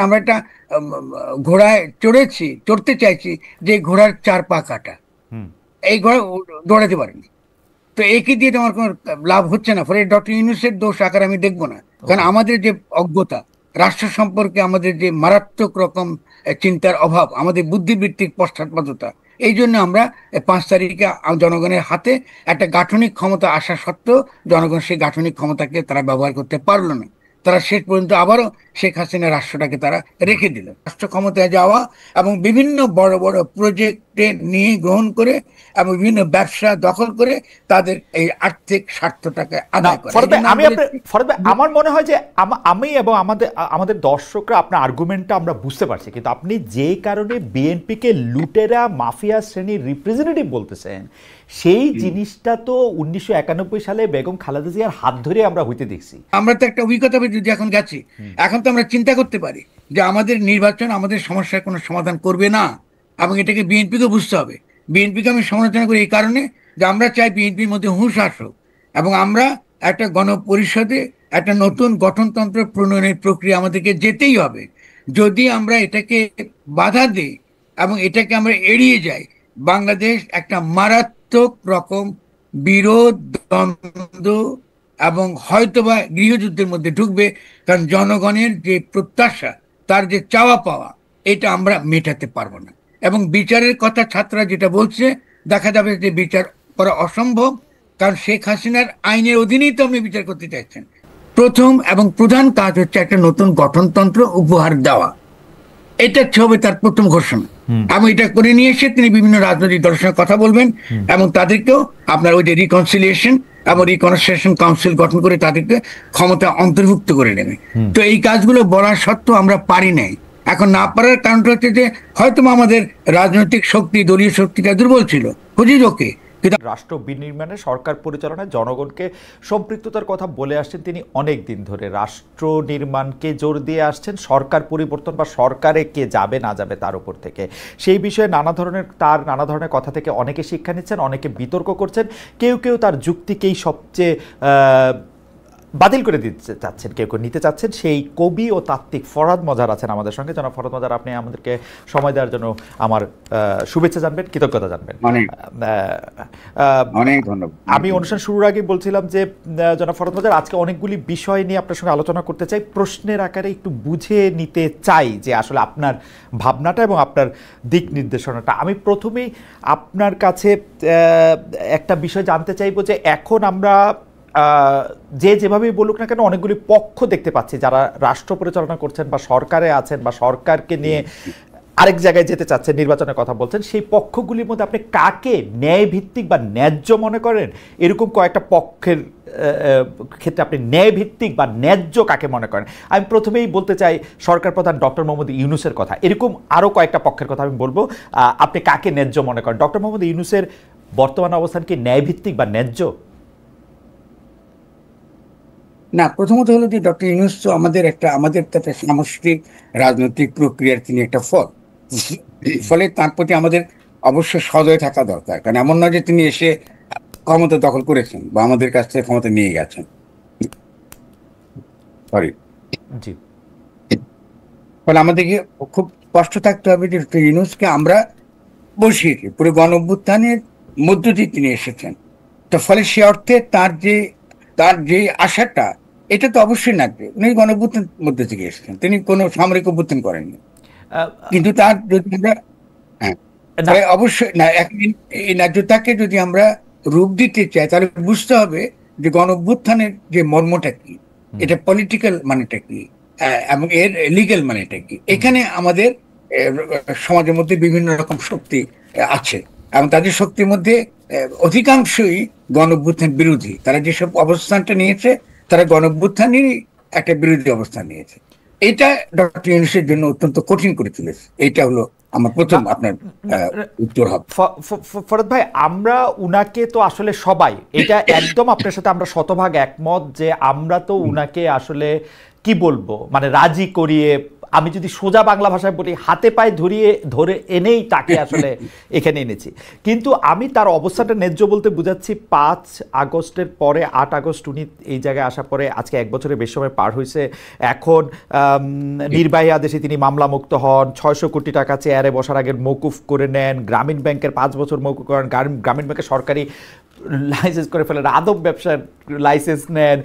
আমরা একটা ঘোড়ায় চড়তে চাইছি, যে ঘোড়ার 4 পা কাটা। হুম। এই ঘোড়া দৌড়াতে পারেনি। তো একে দিয়ে তো আমার কোনো লাভ হচ্ছে না। ফলে ডক্টর ইউনূসের দোষ আকার আমি দেখবো না। কারণ ওকে। আমাদের যে অজ্ঞতা, রাষ্ট্র সম্পর্কে আমাদের যে মারাত্মক রকম চিন্তার অভাব, আমাদের বুদ্ধিবৃত্তিক পশ্চাৎপদতা, এই জন্য আমরা 5 তারিখে জনগণের হাতে একটা গাঠনিক ক্ষমতা আসা সত্ত্বেও জনগণ সেই গাঠনিক ক্ষমতাকে তারা ব্যবহার করতে পারলো না। তারা শেষ পর্যন্ত আবারও শেখ হাসিনা রাষ্ট্রটাকে তারা রেখে দিল। রাষ্ট্র ক্ষমতায় যাওয়া এবং বিভিন্ন বড় বড় প্রজেক্টে নিয়ে গ্রহণ করে এবং বিভিন্ন ব্যবসা দখল করে তাদের এই আর্থিক স্বার্থটাকে না আদায় করা। এই ফরদ ভাই, জন্য আমি আমি আপনার বলেছি ফরদ ভাই, আমার মনে হয় যে আমি এবং আমাদের আমাদের দর্শকরা আপনার আর্গুমেন্টটা আমরা বুঝতে পারছি, কিন্তু আপনি যে কারণে বিএনপিকে লুটেরা মাফিয়া শ্রেণীর রিপ্রেজেন্টেটিভ বলতেছেন, সেই জিনিসটা তো 1991 সালে বেগম খালেদা জিয়ার হাত ধরে আমরা হইতে দেখছি। আমরা তো একটা অভিজ্ঞতা যদি এখন গেছি, এখন তো আমরা চিন্তা করতে পারি যে আমাদের নির্বাচন আমাদের সমস্যার কোনো সমাধান করবে না, এবং এটাকে বিএনপিকে বুঝতে হবে। বিএনপিকে আমি সমালোচনা করি এই কারণে যে আমরা চাই বিএনপির মধ্যে হুঁশ আসুক, এবং আমরা একটা গণপরিষদে একটা নতুন গঠনতন্ত্র প্রণয়নের প্রক্রিয়া আমাদেরকে যেতেই হবে। যদি আমরা এটাকে বাধা দিই এবং এটাকে আমরা এড়িয়ে যাই, বাংলাদেশ একটা মারাত্মক রকম বিরোধ, দ্বন্দ্ব এবং হয়তোবা গৃহযুদ্ধের মধ্যে ঢুকবে। কারণ জনগণের যে প্রত্যাশা, তার যে চাওয়া পাওয়া, এটা আমরা মেটাতে পারবো না। এবং বিচারের কথা ছাত্ররা যেটা বলছে, দেখা যাবে যে বিচার করা অসম্ভব। কারণ শেখ হাসিনার আইনের অধীনেই তো আপনি বিচার করতে চাইছেন। প্রথম এবং প্রধান কাজ হচ্ছে একটা নতুন গঠনতন্ত্র উপহার দেওয়া। এটা হবে তার প্রথম ঘোষণা। এবং এটা করে নিয়ে এসে তিনি বিভিন্ন রাজনৈতিক দলের সঙ্গে কথা বলবেন, এবং তাদেরকেও আপনার ওই যে রিকনসিলিয়েশন এবং রিকনসিলিয়েশন কাউন্সিল গঠন করে তাদেরকে ক্ষমতা অন্তর্ভুক্ত করে নেবে। তো এই কাজগুলো বলা সত্ত্বেও আমরা পারি নাই। এখন না পারার কারণটা হচ্ছে যে হয়তো আমাদের রাজনৈতিক শক্তি, দলীয় শক্তিটা দুর্বল ছিল, খুঁজি ওকে। রাষ্ট্র বিনির্মাণে সরকার পরিচালনায় জনগণকে সম্পৃক্ততার কথা বলে আসছেন তিনি অনেক দিন ধরে। রাষ্ট্র নির্মাণকে জোর দিয়ে আসছেন, সরকার পরিবর্তন বা সরকারে কে যাবে না যাবে তার উপর থেকে। সেই বিষয়ে নানা ধরনের কথা থেকে অনেকে শিক্ষা নিচ্ছেন, অনেকে বিতর্ক করছেন, কেউ কেউ তার যুক্তিকেই সবচেয়ে বাতিল করে দিতে চাচ্ছেন, কেউ কেউ নিতে চাচ্ছেন। সেই কবি ও তাত্ত্বিক ফরহাদ মজার আছেন আমাদের সঙ্গে। জনাব ফরহাদ মজার, আপনি আমাদেরকে সময় দেওয়ার জন্য আমার শুভেচ্ছা জানবেন, কৃতজ্ঞতা জানবেন। অনেক ধন্যবাদ। আমি অনুষ্ঠান শুরুর আগে বলছিলাম যে জনাব ফরহাদ মজার, আজকে অনেকগুলি বিষয় নিয়ে আপনার সঙ্গে আলোচনা করতে চাই, প্রশ্নের আকারে একটু বুঝে নিতে চাই যে আসলে আপনার ভাবনাটা এবং আপনার দিক নির্দেশনাটা। আমি প্রথমেই আপনার কাছে একটা বিষয় জানতে চাইবো যে এখন আমরা যেভাবেই বলুক না কেন অনেকগুলি পক্ষ দেখতে পাচ্ছি যারা রাষ্ট্র পরিচালনা করছেন বা সরকারে আছেন বা সরকারকে নিয়ে আরেক জায়গায় যেতে চাচ্ছেন, নির্বাচনের কথা বলছেন। সেই পক্ষগুলির মধ্যে আপনি কাকে ন্যায় ভিত্তিক বা ন্যায্য মনে করেন? এরকম কয়েকটা পক্ষের ক্ষেত্রে আপনি ন্যায় ভিত্তিক বা ন্যায্য কাকে মনে করেন? আমি প্রথমেই বলতে চাই সরকার প্রধান ডক্টর মোহাম্মদ ইউনূসের কথা। এরকম আরও কয়েকটা পক্ষের কথা আমি বলবো, আপনি কাকে ন্যায্য মনে করেন? ডক্টর মোহাম্মদ ইউনূসের বর্তমান অবস্থান কি ন্যায় ভিত্তিক বা ন্যায্য? না, প্রথমত হলো যে ডক্টর ইউনূস তো আমাদের একটা সামষ্টিক রাজনৈতিক প্রক্রিয়ার তিনি একটা ফল। ফলে তার প্রতি আমাদের অবশ্য সদয় থাকা দরকার। কারণ এমন নয় যে তিনি এসে ক্ষমতা দখল করেছেন বা আমাদের কাছ থেকে ক্ষমতা নিয়ে গেছেন। সরি। জি। ফলে আমাদেরকে খুব স্পষ্ট থাকতে হবে যে ডক্টর ইউনূসকে আমরা বসিয়েছি, পুরো গণ অভ্যুত্থানের মধ্য দিয়ে তিনি এসেছেন। তো ফলে সে অর্থে তার যে আশাটা, এটা তো অবশ্যই লাগবে। উনি গণঅভ্যুত্থানের মধ্যে থেকে এসেছেন, তিনি কোনো সামরিক অভ্যুত্থান করেননি। কিন্তু তার যদি আমরা তাহলে অবশ্যই না, এই ন্যায্যতাকে যদি আমরা রূপ দিতে চাই, তাহলে বুঝতে হবে যে গণঅভ্যুত্থানের যে মর্মটা কি, এটা পলিটিক্যাল মানেটা কি, এবং এর লিগ্যাল মানেটা কি। এখানে আমাদের সমাজের মধ্যে বিভিন্ন রকম শক্তি আছে, এবং তাদের শক্তির মধ্যে অধিকাংশই গণঅভ্যুত্থান বিরোধী। তারা যেসব অবস্থানটা নিয়েছে, তারা গণঅভ্যুত্থানেরই একটা বিরোধী অবস্থান নিয়েছে। এটা ডক্টর ইউনূসের জন্য অত্যন্ত কঠিন করে তুলেছে। এইটা হলো আমার প্রথম আপনার উত্তর হবে। ফরহাদ ভাই, আমরা উনাকে তো আসলে সবাই, এটা একদম আপনার সাথে আমরা শতভাগ একমত যে আমরা তো উনাকে আসলে কি বলবো, মানে রাজি করিয়ে আমি যদি সোজা বাংলা ভাষায় বলি, হাতে পায়ে ধরে এনেই তাকে আসলে এখানে এনেছি। কিন্তু আমি তার অবস্থাটা ন্যায্য বলতে বুঝাচ্ছি 5 আগস্টের পরে 8 আগস্ট উনি এই জায়গায় আসার পরে আজকে 1 বছরের বেশি সময় পার হয়েছে। এখন নির্বাহী আদেশে তিনি মামলা মুক্ত হন, 600 কোটি টাকা চেয়ারে বসার আগে মৌকুফ করে নেন, গ্রামীণ ব্যাংকের 5 বছর মৌকুফ করেন, গ্রামীণ ব্যাংকের সরকারি লাইসেন্স করে ফেলেন, আদব ব্যবসার লাইসেন্স নেন,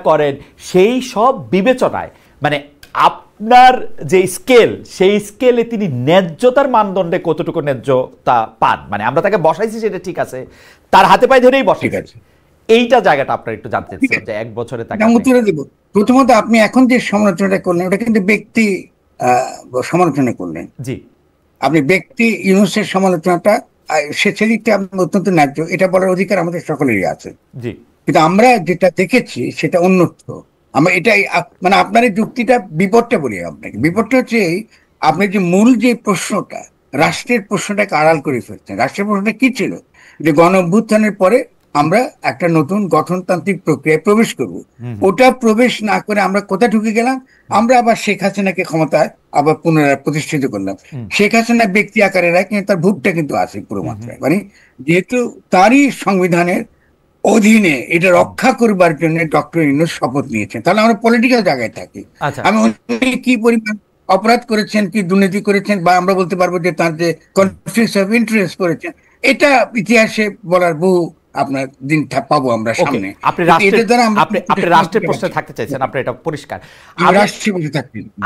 করেন। সেই সব বিবেচনায় মানে আপনার যে স্কেল, সেই স্কেলে তিনি ন্যায্যতার মানদণ্ডে কতটুকু ন্যায্যতা পান? মানে আমরা তাকে বসাইছি সেটা ঠিক আছে, তার হাতে পায়ে ধরেই বসাইছি, এইটা জায়গাটা আপনার একটু জানতে চাচ্ছি যে 1 বছরে তাকে উত্তরে দেব। প্রথমত আপনি এখন যে সমালোচনাটা করলেন ওটা কিন্তু ব্যক্তি সমালোচনা করলেন। জি, আপনি ব্যক্তি ইউনূসের সমালোচনাটা সেদিকটা অত্যন্ত ন্যায্য, এটা বলার অধিকার আমাদের সকলেরই আছে। জি, কিন্তু আমরা যেটা দেখেছি সেটা অন্যত্র। আমরা এটাই মানে আপনার এই যুক্তিটা বিপদটা বলি আপনাকে। বিপদটা হচ্ছে আপনি যে মূল যে প্রশ্নটা, রাষ্ট্রের প্রশ্নটাকে আড়াল করে ফেলছেন। রাষ্ট্রের প্রশ্নটা কি ছিল? যে গণ অভ্যুত্থানের পরে আমরা একটা নতুন গঠনতান্ত্রিক প্রক্রিয়ায় প্রবেশ করব। ওটা প্রবেশ না করে আমরা কোথায় ঢুকে গেলাম? আমরা আবার শেখ হাসিনাকে ক্ষমতায় আবার পুনরায় প্রতিষ্ঠিত করলাম। শেখ হাসিনা ব্যক্তি আকারে রায়, কিন্তু তার ভোটটা কিন্তু আছে পুরো মাত্রায়। মানে যেহেতু তারই সংবিধানের অধীনে এটা রক্ষা করবার জন্য ডক্টর ইউনূস শপথ নিয়েছেন, তাহলে আমরা পলিটিক্যাল জায়গায় থাকি। আমি কি পরিমাণ অপরাধ করেছেন, কি দুর্নীতি করেছেন, বা আমরা বলতে পারবো যে তার যে কনফ্লিক্ট অফ ইন্টারেস্ট করেছেন, এটা ইতিহাসে বলার বহু আপনার দিন পাবো আমরা সামনে। আপনি রাষ্ট্রের প্রশ্নে থাকতে চাইছেন, আপনি এটা পরিষ্কার।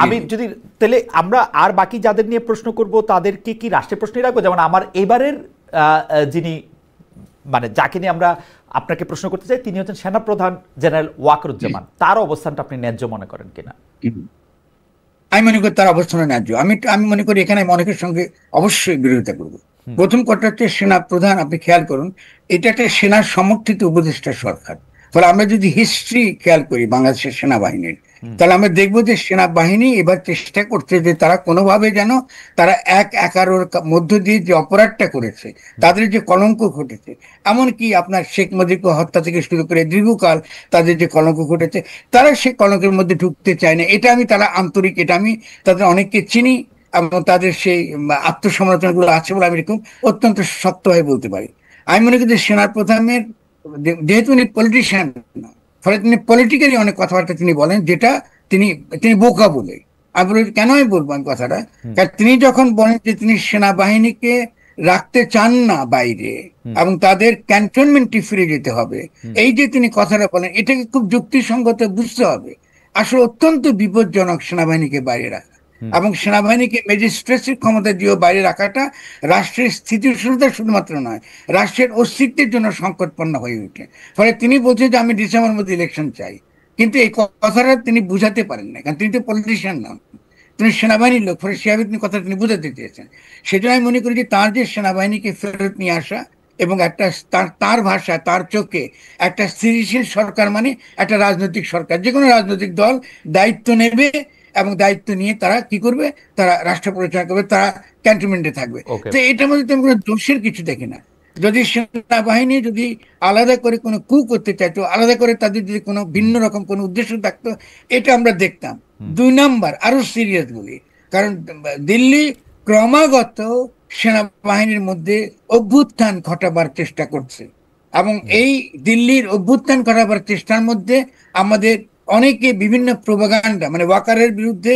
আমি যদি তাহলে আমরা আর বাকি যাদের নিয়ে প্রশ্ন করব তাদেরকে কি রাষ্ট্রের প্রশ্নই রাখবো? যেমন আমার এবারের যিনি মানে যাকে নিয়ে আমরা আপনাকে প্রশ্ন করতে চাই তিনি হচ্ছেন সেনাপ্রধান জেনারেল ওয়াকারুজ্জামান। তার অবস্থানটা আপনি ন্যায্য মনে করেন কিনা? আমি মনে করি তার অবস্থান ন্যায্য। আমি মনে করি এখানে অনেকের সঙ্গে অবশ্যই বিরোধিতা করবো। প্রথম কথা হচ্ছে সেনা প্রধান, আপনি খেয়াল করুন, এটা একটা সেনার সমর্থিত উপদেষ্টা সরকার। ফলে আমরা যদি হিস্ট্রি খেয়াল করি বাংলাদেশের সেনাবাহিনীর, তাহলে আমরা দেখবো যে সেনাবাহিনী এবার চেষ্টা করছে যে তারা কোনোভাবে যেন তারা 1/11 মধ্য দিয়ে যে অপরাধটা করেছে, তাদের যে কলঙ্ক ঘটেছে, এমনকি আপনার শেখ মুজিবকে হত্যা থেকে শুরু করে দীর্ঘকাল তাদের যে কলঙ্ক ঘটেছে, তারা সেই কলঙ্কের মধ্যে ঢুকতে চায় না। এটা আমি তারা আন্তরিক, এটা আমি তাদের অনেককে চিনি এবং তাদের সেই আত্মসমালোচনাগুলো আছে বলে আমি এরকম অত্যন্ত শক্তভাবে বলতে পারি। আমি মনে করি যে সেনার প্রধানের, যেহেতু উনি পলিটিশিয়ান না, ফলে তিনি পলিটিক্যালি অনেক কথাবার্তা তিনি বলেন, যেটা তিনি বোকা বলে। আমি বলি কেন আমি বলবো আমি কথাটা, কারণ তিনি যখন বলেন যে তিনি সেনাবাহিনীকে রাখতে চান না বাইরে এবং তাদের ক্যান্টনমেন্টে ফিরে যেতে হবে, এই যে তিনি কথাটা বলেন, এটাকে খুব যুক্তিসঙ্গত বুঝতে হবে। আসলে অত্যন্ত বিপজ্জনক সেনাবাহিনীকে বাইরে রাখা এবং সেনাবাহিনীকে ম্যাজিস্ট্রেসির ক্ষমতা দিয়েও বাইরে রাখাটা রাষ্ট্রের স্থিতিশীলতা শুধুমাত্র নয়, রাষ্ট্রের অস্তিত্বের জন্য সংকটপন্ন হয়ে ওঠে। ফলে তিনি বলছেন যে আমি ডিসেম্বরের মধ্যে ইলেকশন চাই, কিন্তু এই কথাটা তিনি বুঝাতে পারেন না, কারণ তিনি তো পলিটিশিয়ান নন, তিনি সেনাবাহিনীর লোক। ফলে সেভাবে তিনি কথা তিনি বুঝাতে চেয়েছেন। সেজন্য আমি মনে করি যে তার যে সেনাবাহিনীকে ফেরত নিয়ে আসা এবং একটা তার ভাষা, তার চোখে একটা স্থিতিশীল সরকার মানে একটা রাজনৈতিক সরকার, যে কোনো রাজনৈতিক দল দায়িত্ব নেবে এবং দায়িত্ব নিয়ে তারা কি করবে, তারা রাষ্ট্র পরিচালনা করবে, তারা ক্যান্টনমেন্টে থাকবে। তো এটার মধ্যে তেমন কোনো দোষের কিছু দেখি না। যদি সেনাবাহিনী যদি আলাদা করে কোনো কু করতে চাইতো, আলাদা করে তাদের যদি কোনো ভিন্ন রকম কোনো উদ্দেশ্য থাকতো, এটা আমরা দেখতাম। 2 নাম্বার আরো সিরিয়াস বলি, কারণ দিল্লি ক্রমাগত সেনাবাহিনীর মধ্যে অভ্যুত্থান ঘটাবার চেষ্টা করছে এবং এই দিল্লির অভ্যুত্থান ঘটাবার চেষ্টার মধ্যে আমাদের অনেকে বিভিন্ন প্রোপাগান্ডা, মানে ওয়াকারের বিরুদ্ধে,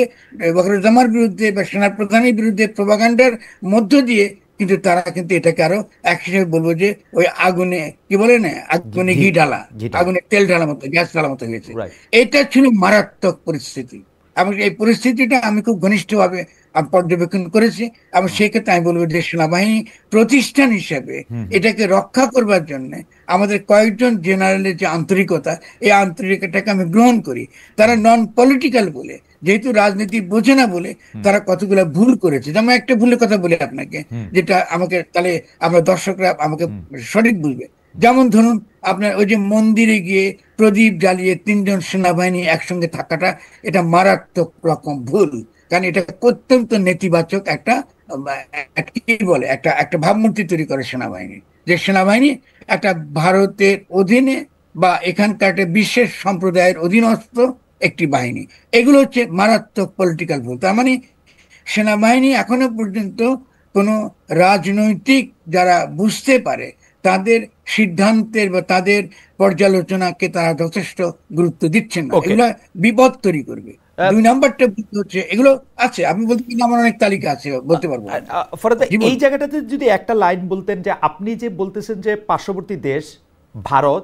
ওয়াকারুজ্জামানের বিরুদ্ধে বা সেনাপ্রধানের বিরুদ্ধে প্রোপাগান্ডার মধ্য দিয়ে কিন্তু তারা কিন্তু এটাকে আরো এক হিসেবে বলবো যে ওই আগুনে কি বলে না, আগুনে ঘি ঢালা, আগুনে তেল ঢালা মতো, গ্যাস ঢালা মতো হয়েছে। এটা ছিল মারাত্মক পরিস্থিতি এবং এই পরিস্থিতিটা আমি খুব ঘনিষ্ঠভাবে পর্যবেক্ষণ করেছি এবং সেক্ষেত্রে আমি বলবো যে সেনাবাহিনী প্রতিষ্ঠান হিসেবে এটাকে রক্ষা করবার জন্য আমাদের কয়েকজন জেনারেলের যে আন্তরিকতা, এই আন্তরিকতাকে আমি গ্রহণ করি। তারা নন পলিটিক্যাল বলে, যেহেতু রাজনীতি বোঝে না বলে তারা কতগুলো ভুল করেছে। যেমন একটা ভুলের কথা বলি আপনাকে, যেটা আমাকে তাহলে আমরা দর্শকরা আমাকে সঠিক বুঝবে। যেমন ধরুন আপনার ওই যে মন্দিরে গিয়ে প্রদীপ জ্বালিয়ে 3 জন সেনাবাহিনী একসঙ্গে থাকাটা, এটা মারাত্মক রকম ভুল। কারণ এটা অত্যন্ত নেতিবাচক একটা কি বলে একটা ভাবমূর্তি তৈরি করে সেনাবাহিনী, যে সেনাবাহিনী একটা ভারতের অধীনে বা এখানকার একটা বিশেষ সম্প্রদায়ের অধীনস্থ একটি বাহিনী। এগুলো হচ্ছে মারাত্মক পলিটিক্যাল ভুল। তার মানে সেনাবাহিনী এখনো পর্যন্ত কোনো রাজনৈতিক যারা বুঝতে পারে তাদের সিদ্ধান্তের বা তাদের পর্যালোচনাকে তারা যথেষ্ট গুরুত্ব দিচ্ছেন না। ওকে। এগুলো বিপদ তৈরি করবে। দুই নাম্বারটা হচ্ছে এগুলো আছে, আমি বলতে পারি আমার অনেক তালিকা আছে, বলতে পারবো আমি। ফরাদ ভাই, জি এই বলুন। জায়গাটাতে যদি একটা লাইন বলতেন, যে আপনি যে বলতেছেন যে পার্শ্ববর্তী দেশ ভারত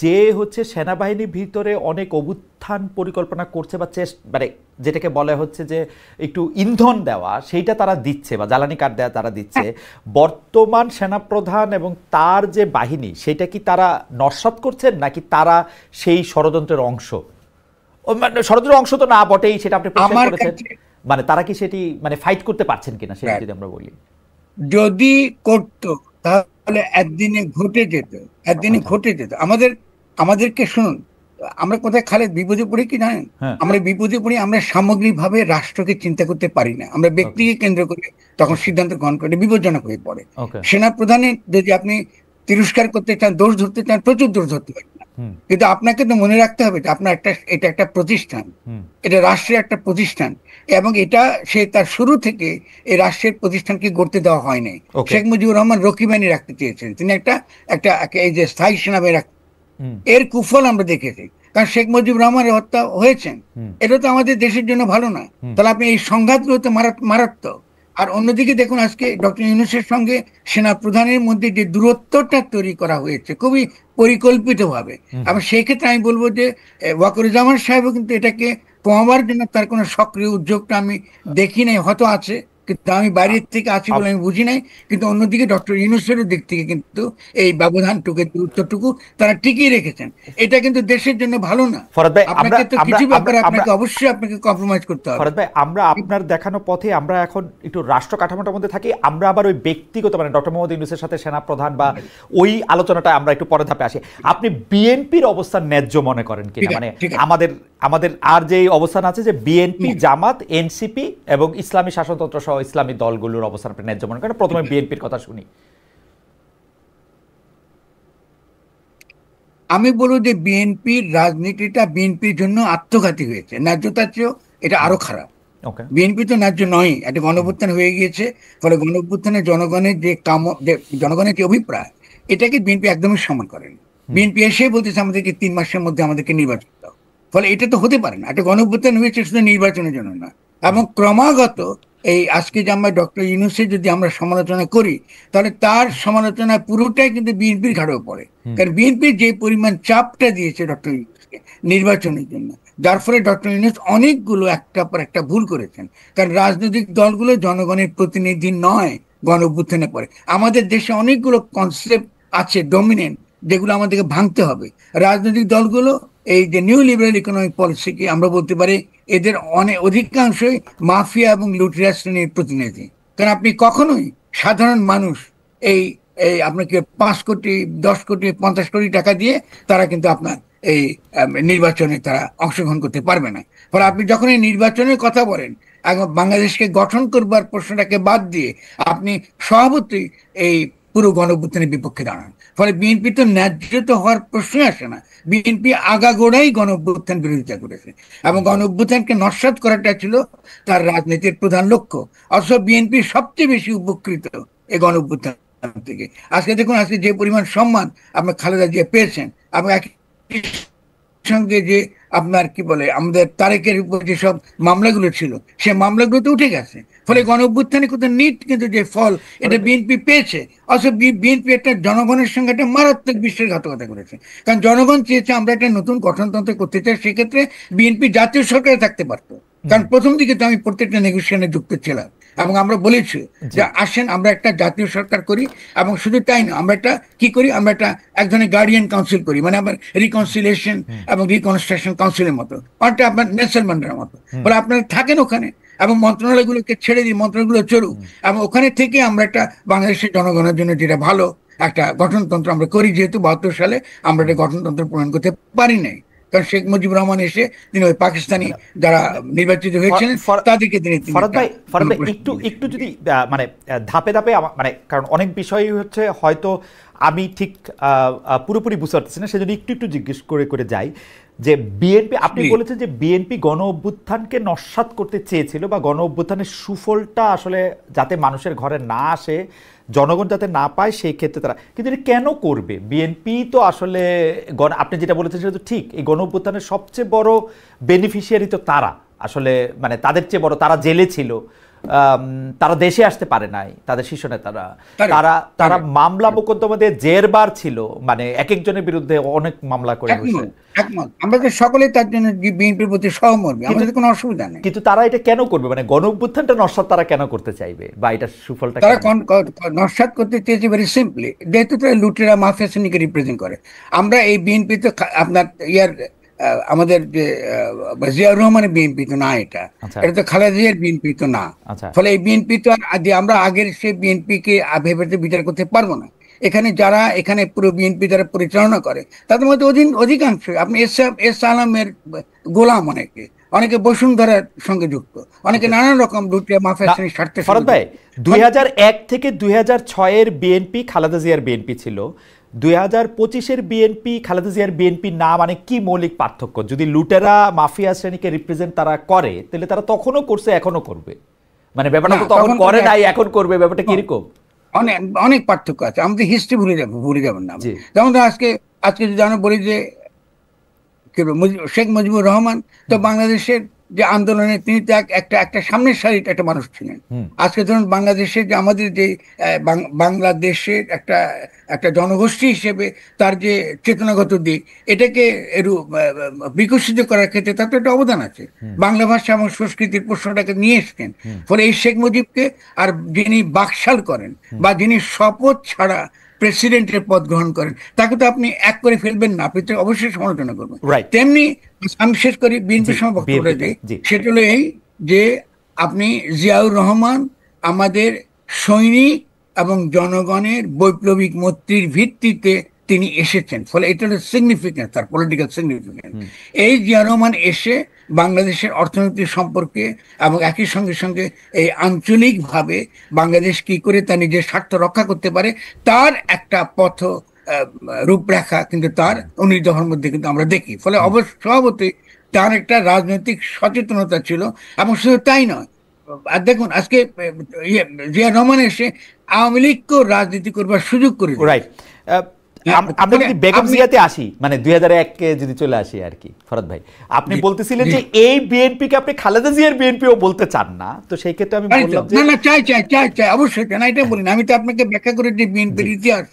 যে হচ্ছে সেনাবাহিনীর ভিতরে অনেক অভ্যুত্থান পরিকল্পনা করছে বা মানে যেটাকে বলা হচ্ছে যে একটু ইন্ধন দেওয়া, সেইটা তারা দিচ্ছে বা জ্বালানি কাঠ দেওয়া তারা দিচ্ছে, বর্তমান সেনাপ্রধান এবং তার যে বাহিনী সেটা কি তারা নস্যাৎ করছেন, নাকি তারা সেই ষড়যন্ত্রের অংশ? মানে ষড়যন্ত্রের অংশ তো না বটেই, সেটা আপনি পরিষ্কার আমার করেছেন। কাছে মানে তারা কি সেটি মানে ফাইট করতে পারছেন কিনা সেটা যদি আমরা বলি। যদি করতো তাহলে একদিনে ঘটে যেত, একদিনে আচ্ছা। ঘটে যেত। আমাদেরকে শুনুন, আমরা কোথায় খালেদ বিপদে পড়ি কি জানেন? হ্যাঁ। আমরা বিপদে পড়ি, আমরা সামগ্রিকভাবে রাষ্ট্রকে চিন্তা করতে পারি না, আমরা ওকে। ব্যক্তিকে কেন্দ্র করে তখন ওকে। সিদ্ধান্ত গ্রহণ করে বিপজ্জনক হয়ে পড়ে। ওকে। সেনা প্রধানের যদি আপনি তিরস্কার করতে চান, দোষ ধরতে চান, প্রচুর দোষ ধরতে পারেন না, হুম। কিন্তু আপনাকে তো মনে রাখতে হবে যে আপনার এটা একটা প্রতিষ্ঠান, হুম। এটা রাষ্ট্রের একটা প্রতিষ্ঠান, এবং এটা সে তার শুরু থেকে এই রাষ্ট্রের প্রতিষ্ঠানকে গড়তে দেওয়া হয় নাই। ওকে। শেখ মুজিবুর রহমান রক্ষী বাহিনী রাখতে চেয়েছেন, তিনি একটা একটা এই যে স্থায়ী সেনাবাহিনী রাখতে, হুম। এর কুফল আমরা দেখেছি। কারণ শেখ মুজিবুর রহমানের হত্যা হয়েছেন, হুম। এটা তো আমাদের দেশের জন্য ভালো না। হুম। তাহলে আপনি এই সংঘাতগুলো তো মারাত্মক। আর অন্যদিকে দেখুন, আজকে ডক্টর ইউনূসের সঙ্গে সেনা প্রধানের মধ্যে যে দূরত্বটা তৈরি করা হয়েছে খুবই পরিকল্পিতভাবে, হুম। এবং সেই ক্ষেত্রে আমি বলবো যে ওয়াকরুজ্জামান সাহেবও কিন্তু এটাকে কমাবার জন্য তার কোনো সক্রিয় উদ্যোগটা আমি দেখি নাই, হয়তো আছে, কিন্তু আমি বাইরের থেকে আছি বলে আমি বুঝি নাই। কিন্তু অন্যদিকে ডক্টর ইউনূসের দিক থেকে কিন্তু এই ব্যবধানটুকু, দূরত্বটুকু তারা টিকিয়ে রেখেছেন। এটা কিন্তু দেশের জন্য ভালো না। ফরাদ ভাই, আমরা আপনাকে তো আমরা কিছু আমরা ব্যাপারে আমরা অবশ্যই আপনাকে কম্প্রোমাইজ করতে হবে। ফরাদ ভাই, আমরা আপনার দেখানো পথে আমরা এখন একটু রাষ্ট্র কাঠামোটার মধ্যে থাকি। আমরা আবার ওই ব্যক্তিগত মানে ডক্টর মোহাম্মদ ইউনূসের সাথে সেনাপ্রধান বা ওই আলোচনাটা আমরা একটু পরে ধাপে আসি। আপনি বিএনপির অবস্থান ন্যায্য মনে করেন কিনা? ঠিক আছে, মানে ঠিক আছে। আমাদের আমাদের আর যে অবস্থান আছে যে বিএনপি, জামাত, এনসিপি এবং ইসলামী শাসনতন্ত্র সহ ইসলামী দলগুলোর অবস্থান আপনি ন্যায্য মনে করেন? প্রথমে বিএনপির কথা শুনি। আমি বলবো যে বিএনপির রাজনীতিটা বিএনপির জন্য আত্মঘাতী হয়েছে, ন্যায্যতার চেয়েও এটা আরো খারাপ। ওকে। বিএনপি তো ন্যায্য নয়, একটা গণঅভ্যুত্থান হয়ে গিয়েছে। ফলে গণঅভ্যুত্থানে জনগণের যে জনগণের যে অভিপ্রায়, এটাকে বিএনপি একদমই সমান করেন। বিএনপি এসে বলতেছে আমাদেরকে 3 মাসের মধ্যে আমাদেরকে নির্বাচন দাও। ফলে এটা তো হতে পারে না, একটা গণঅভ্যুত্থান হয়েছে শুধু নির্বাচনের জন্য না। এবং ক্রমাগত এই আজকে যে আমরা ডক্টর ইউনূসের যদি আমরা সমালোচনা করি, তাহলে তার সমালোচনা পুরোটাই কিন্তু বিএনপির ঘাড়েও পড়ে। কারণ বিএনপির যে পরিমাণ চাপটা দিয়েছে ডক্টর ইউনূসকে নির্বাচনের জন্য, যার ফলে ডক্টর ইউনূস অনেকগুলো একটার পর একটা ভুল করেছেন। কারণ রাজনৈতিক দলগুলো জনগণের প্রতিনিধি নয় গণ অভ্যুত্থানের পরে। আমাদের দেশে অনেকগুলো কনসেপ্ট আছে ডমিনেন্ট, যেগুলো আমাদেরকে ভাঙতে হবে। রাজনৈতিক দলগুলো এই যে নিউ লিবারেল ইকোনমিক পলিসিকে আমরা বলতে পারি এদের অনেক অধিকাংশই মাফিয়া এবং লুটেরা শ্রেণীর প্রতিনিধি। কারণ আপনি কখনোই সাধারণ মানুষ এই এই আপনাকে 5 কোটি 10 কোটি 50 কোটি টাকা দিয়ে তারা কিন্তু আপনার এই নির্বাচনে তারা অংশগ্রহণ করতে পারবে না। ফলে আপনি যখন এই নির্বাচনের কথা বলেন, এখন বাংলাদেশকে গঠন করবার প্রশ্নটাকে বাদ দিয়ে আপনি স্বভাবতই এই পুরো গণঅভ্যুত্থানের বিপক্ষে দাঁড়ান। ফলে বিএনপি তো ন্যায্য হওয়ার প্রশ্নই আসে না। বিএনপি আগাগোড়াই গণঅভ্যুত্থান বিরোধিতা করেছে, এবং গণঅভ্যুত্থানকে নস্যাৎ করাটা ছিল তার রাজনীতির প্রধান লক্ষ্য। অথচ বিএনপি সবচেয়ে বেশি উপকৃত এই গণঅভ্যুত্থান থেকে। আজকে দেখুন, আজকে যে পরিমাণ সম্মান আপনার খালেদা জিয়া পেয়েছেন, এবং একই সঙ্গে যে আপনার কি বলে আমাদের তারেকের উপর যেসব মামলাগুলো ছিল, সে মামলাগুলো তো উঠে গেছে। ফলে গণঅভ্যুত্থানে কত নিট কিন্তু যে ফল এটা বিএনপি পেয়েছে। অথচ বিএনপি একটা জনগণের সঙ্গে একটা মারাত্মক বিশ্বাসঘাতকতা করেছে। কারণ জনগণ চেয়েছে আমরা একটা নতুন গঠনতন্ত্র করতে চাই, সেক্ষেত্রে বিএনপি জাতীয় সরকারে থাকতে পারতো। কারণ প্রথম দিকে তো আমি প্রত্যেকটা নেগোসিয়েশনে যুক্ত ছিলাম, এবং আমরা বলেছি যে আসেন আমরা একটা জাতীয় সরকার করি, এবং শুধু তাই না, আমরা একটা কি করি, আমরা একটা এক ধরনের গার্ডিয়ান কাউন্সিল করি, মানে আমার রিকনসিলিয়েশন এবং রিকনস্ট্রাকশন কাউন্সিলের মতো, অনেকটা আপনার নেলসন ম্যান্ডেলার মতো। বলে আপনারা থাকেন ওখানে, এবং মন্ত্রণালয়গুলোকে ছেড়ে দিই, মন্ত্রণালয়গুলো চলুক, এবং ওখানে থেকে আমরা একটা বাংলাদেশের জনগণের জন্য যেটা ভালো একটা গঠনতন্ত্র আমরা করি। যেহেতু 72 সালে আমরা একটা গঠনতন্ত্র প্রণয়ন করতে পারি নাই, কারণ শেখ মুজিবুর রহমান এসে তিনি ওই পাকিস্তানি যারা নির্বাচিত হয়েছিলেন তাদেরকে তিনি ফরাদ ভাই একটু একটু যদি মানে ধাপে ধাপে মানে কারণ অনেক বিষয় হচ্ছে হয়তো আমি ঠিক পুরোপুরি বুঝতে পারতেছি না, সেজন্য একটু একটু জিজ্ঞেস করে করে যাই। যে বিএনপি, আপনি বলেছেন যে বিএনপি গণ অভ্যুত্থানকে নস্যাৎ করতে চেয়েছিল, বা গণ অভ্যুত্থানের সুফলটা আসলে যাতে মানুষের ঘরে না আসে, জনগণ যাতে না পায়, সেই ক্ষেত্রে তারা, কিন্তু এটা কেন করবে? বিএনপি তো আসলে আপনি যেটা বলেছেন সেটা তো ঠিক, এই গণ অভ্যুত্থানের সবচেয়ে বড় বেনিফিশিয়ারি তো তারা, আসলে মানে তাদের চেয়ে বড়, তারা জেলে ছিল, তারা দেশে আসতে পারে নাই, তাদের শীর্ষ নেতারা, তারা তারা মামলা মোকদ্দমা দিয়ে জেরবার ছিল, মানে এক একজনের বিরুদ্ধে অনেক মামলা করে বসে। একমত, আমরা তো সকলেই তার জন্য বিএনপির প্রতি সহমর্মী, আমাদের কোনো অসুবিধা নেই। কিন্তু তারা এটা কেন করবে, মানে গণ অভ্যুত্থানটা নস্যাৎ তারা কেন করতে চাইবে, বা এটার সুফলটা তারা নস্যাৎ করতে চেয়েছে ভেরি সিম্পলি, যেহেতু তারা লুটেরা মাফিয়া শ্রেণীকে রিপ্রেজেন্ট করে। আমরা এই বিএনপি তো আপনার আমাদের যে জিয়াউর রহমানের বিএনপি তো না, এটা তো খালেদা জিয়ার বিএনপি তো না। ফলে এই বিএনপি তো আর আমরা আগের সেই বিএনপি কে ভেবে বিচার করতে পারবো না। এখানে যারা এখানে পুরো বিএনপি যারা পরিচালনা করে তাদের মধ্যে অধিকাংশ আপনি এস আলমের গোলাম, অনেকে বসুন্ধরার সঙ্গে যুক্ত, অনেকে নানান রকম লুটিয়া মাফিয়া শ্রেণীর স্বার্থে। ফরহাদ ভাই, 2001 থেকে 2006 বিএনপি খালেদা জিয়ার বিএনপি ছিল, 2025 বিএনপি খালেদা জিয়ার বিএনপি না, মানে কি মৌলিক পার্থক্য? যদি লুটেরা মাফিয়া শ্রেণীকে রিপ্রেজেন্ট তারা করে, তাহলে তারা তখনও করছে, এখনো করবে, মানে ব্যাপারটা তো তখন করে নাই, এখন করবে, ব্যাপারটা কিরকম? অনেক অনেক পার্থক্য আছে, আমাদের হিস্ট্রি ভুলে যাবেন না। যেমন আজকে যদি আমরা বলি যে শেখ মুজিবুর রহমান তো বাংলাদেশের যে আন্দোলনে তিনি তো একটা সামনের সারির একটা মানুষ ছিলেন। আজকে ধরুন বাংলাদেশের যে আমাদের যে বাংলাদেশের একটা জনগোষ্ঠী হিসেবে তার যে চেতনাগত দিক, এটাকে বিকশিত করার ক্ষেত্রে তার তো একটা অবদান আছে। বাংলা ভাষা এবং সংস্কৃতির প্রশ্নটাকে নিয়ে এসছেন। ফলে এই শেখ মুজিবকে, আর যিনি বাকশাল করেন বা যিনি শপথ ছাড়া প্রেসিডেন্টের পদ গ্রহণ করেন, তাকে তো আপনি এক করে ফেলবেন না, আপনি তো অবশ্যই সমালোচনা করবেন। তেমনি আমি শেষ করি বিএনপির সময় বক্তব্য দিই, সেটা হলো এই যে আপনি জিয়াউর রহমান আমাদের সৈনিক এবং জনগণের বৈপ্লবিক মৈত্রীর ভিত্তিতে তিনি এসেছেন, ফলে এটা হলো সিগনিফিকেন্স, তার পলিটিক্যাল সিগনিফিকেন্স। এই জিয়াউর রহমান এসে বাংলাদেশের অর্থনৈতিক সম্পর্কে এবং একই সঙ্গে সঙ্গে এই আঞ্চলিকভাবে বাংলাদেশ কি করে তার নিজের স্বার্থ রক্ষা করতে পারে তার একটা পথ রূপরেখা কিন্তু তার 19 দফার মধ্যে কিন্তু আমরা দেখি। ফলে স্বভাবতই তার একটা রাজনৈতিক সচেতনতা ছিল, এবং শুধু তাই নয়, আর দেখুন আজকে জিয়া রহমান এসে আওয়ামী লীগকেও রাজনীতি করবার সুযোগ করে। আমরা যদি বেগম জিয়াতে আসি, মানে 2001-কে যদি চলে আসি আর কি, ফরহাদ ভাই, আপনি বলতেছিলেন যে এই বিএনপিকে আপনি খালেদা জিয়ার বিএনপিও বলতে চান না, তো সেই ক্ষেত্রে আমি বললাম যে না, চাই অবশ্যই না, এটা বলি না, আমি তো আপনাকে ব্যাখ্যা করে যে বিএনপির ইতিহাস,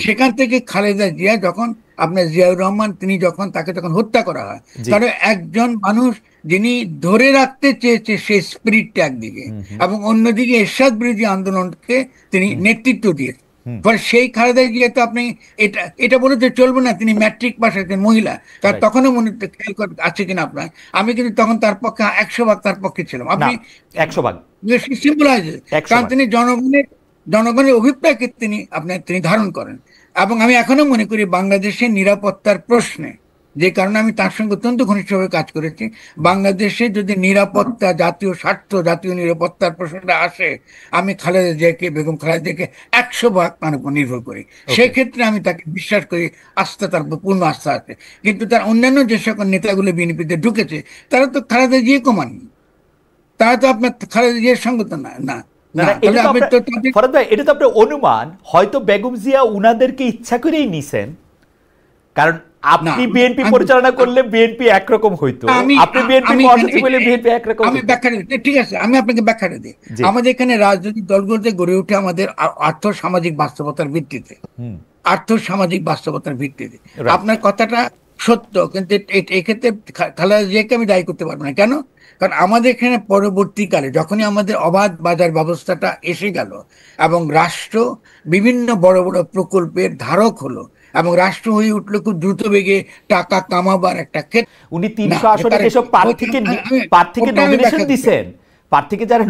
সেখান থেকে খালেদা জিয়া যখন আপনার জিয়াউর রহমান তিনি যখন তাকে তখন হত্যা করা হয়, তাহলে একজন মানুষ যিনি ধরে রাখতে চেয়েছে সেই স্পিরিটটা একদিকে, এবং অন্যদিকে এরশাদ বিরোধী আন্দোলনকে তিনি নেতৃত্ব দিয়েছেন। ফলে সেই খালেদা জিয়া তো আপনি এটা বলে তো চলবে না তিনি ম্যাট্রিক পাস একজন মহিলা, তার তখনও মনে খেয়াল আছে কিনা আপনার, আমি কিন্তু তখন তার পক্ষে 100 ভাগ তার পক্ষে ছিলাম। আপনি 100 ভাগ সিম্বলাইজ, কারণ তিনি জনগণের অভিপ্রায়কে তিনি ধারণ করেন। এবং আমি এখনো মনে করি বাংলাদেশের নিরাপত্তার প্রশ্নে, যে কারণে আমি তার সঙ্গে অত্যন্ত ঘনিষ্ঠভাবে কাজ করেছি, বাংলাদেশে যদি নিরাপত্তা, জাতীয় স্বার্থ, জাতীয় নিরাপত্তার প্রশ্নটা আসে, আমি খালেদা জিয়াকে, বেগম খালেদা জিয়াকে 100 ভাগ তার উপর নির্ভর করি। সেক্ষেত্রে আমি তাকে বিশ্বাস করি, আস্থা, তার পূর্ণ আস্থা আছে। কিন্তু তার অন্যান্য যে সকল নেতাগুলো বিএনপিতে ঢুকেছে তারা তো খালেদা জিয়া কমাননি, তারা তো আপনার খালেদা জিয়ার সঙ্গে তো না। ফরহাদ ভাই, এটা তো আপনার অনুমান, হয়তো বেগম জিয়া উনাদেরকে ইচ্ছা করেই নিছেন, কারণ আপনি বিএনপি পরিচালনা করলে বিএনপি একরকম হইতো, আপনি বিএনপি মহাসচিব হলে বিএনপি একরকম। আমি ব্যাখ্যা দিই, ঠিক আছে, আমি আপনাকে ব্যাখ্যাটা দিই। আমাদের এখানে রাজনৈতিক দলগুলোতে গড়ে ওঠে আমাদের আর্থ সামাজিক বাস্তবতার ভিত্তিতে, আপনার কথাটা সত্য, কিন্তু এক্ষেত্রে খালেদা জিয়াকে আমি দায়ী করতে পারবো না। কেন? কারণ আমাদের এখানে পরবর্তীকালে যখনই আমাদের অবাধ বাজার ব্যবস্থাটা এসে গেল এবং রাষ্ট্র বিভিন্ন বড় বড় প্রকল্পের ধারক হলো এবং রাষ্ট্র হয়ে উঠলো খুব দ্রুত বেগে টাকা কামাবার একটা ক্ষেত্র। উনি 300 আসনে যেসব প্রার্থীকে নমিনেশন দিয়েছেন, প্রার্থীকে যারা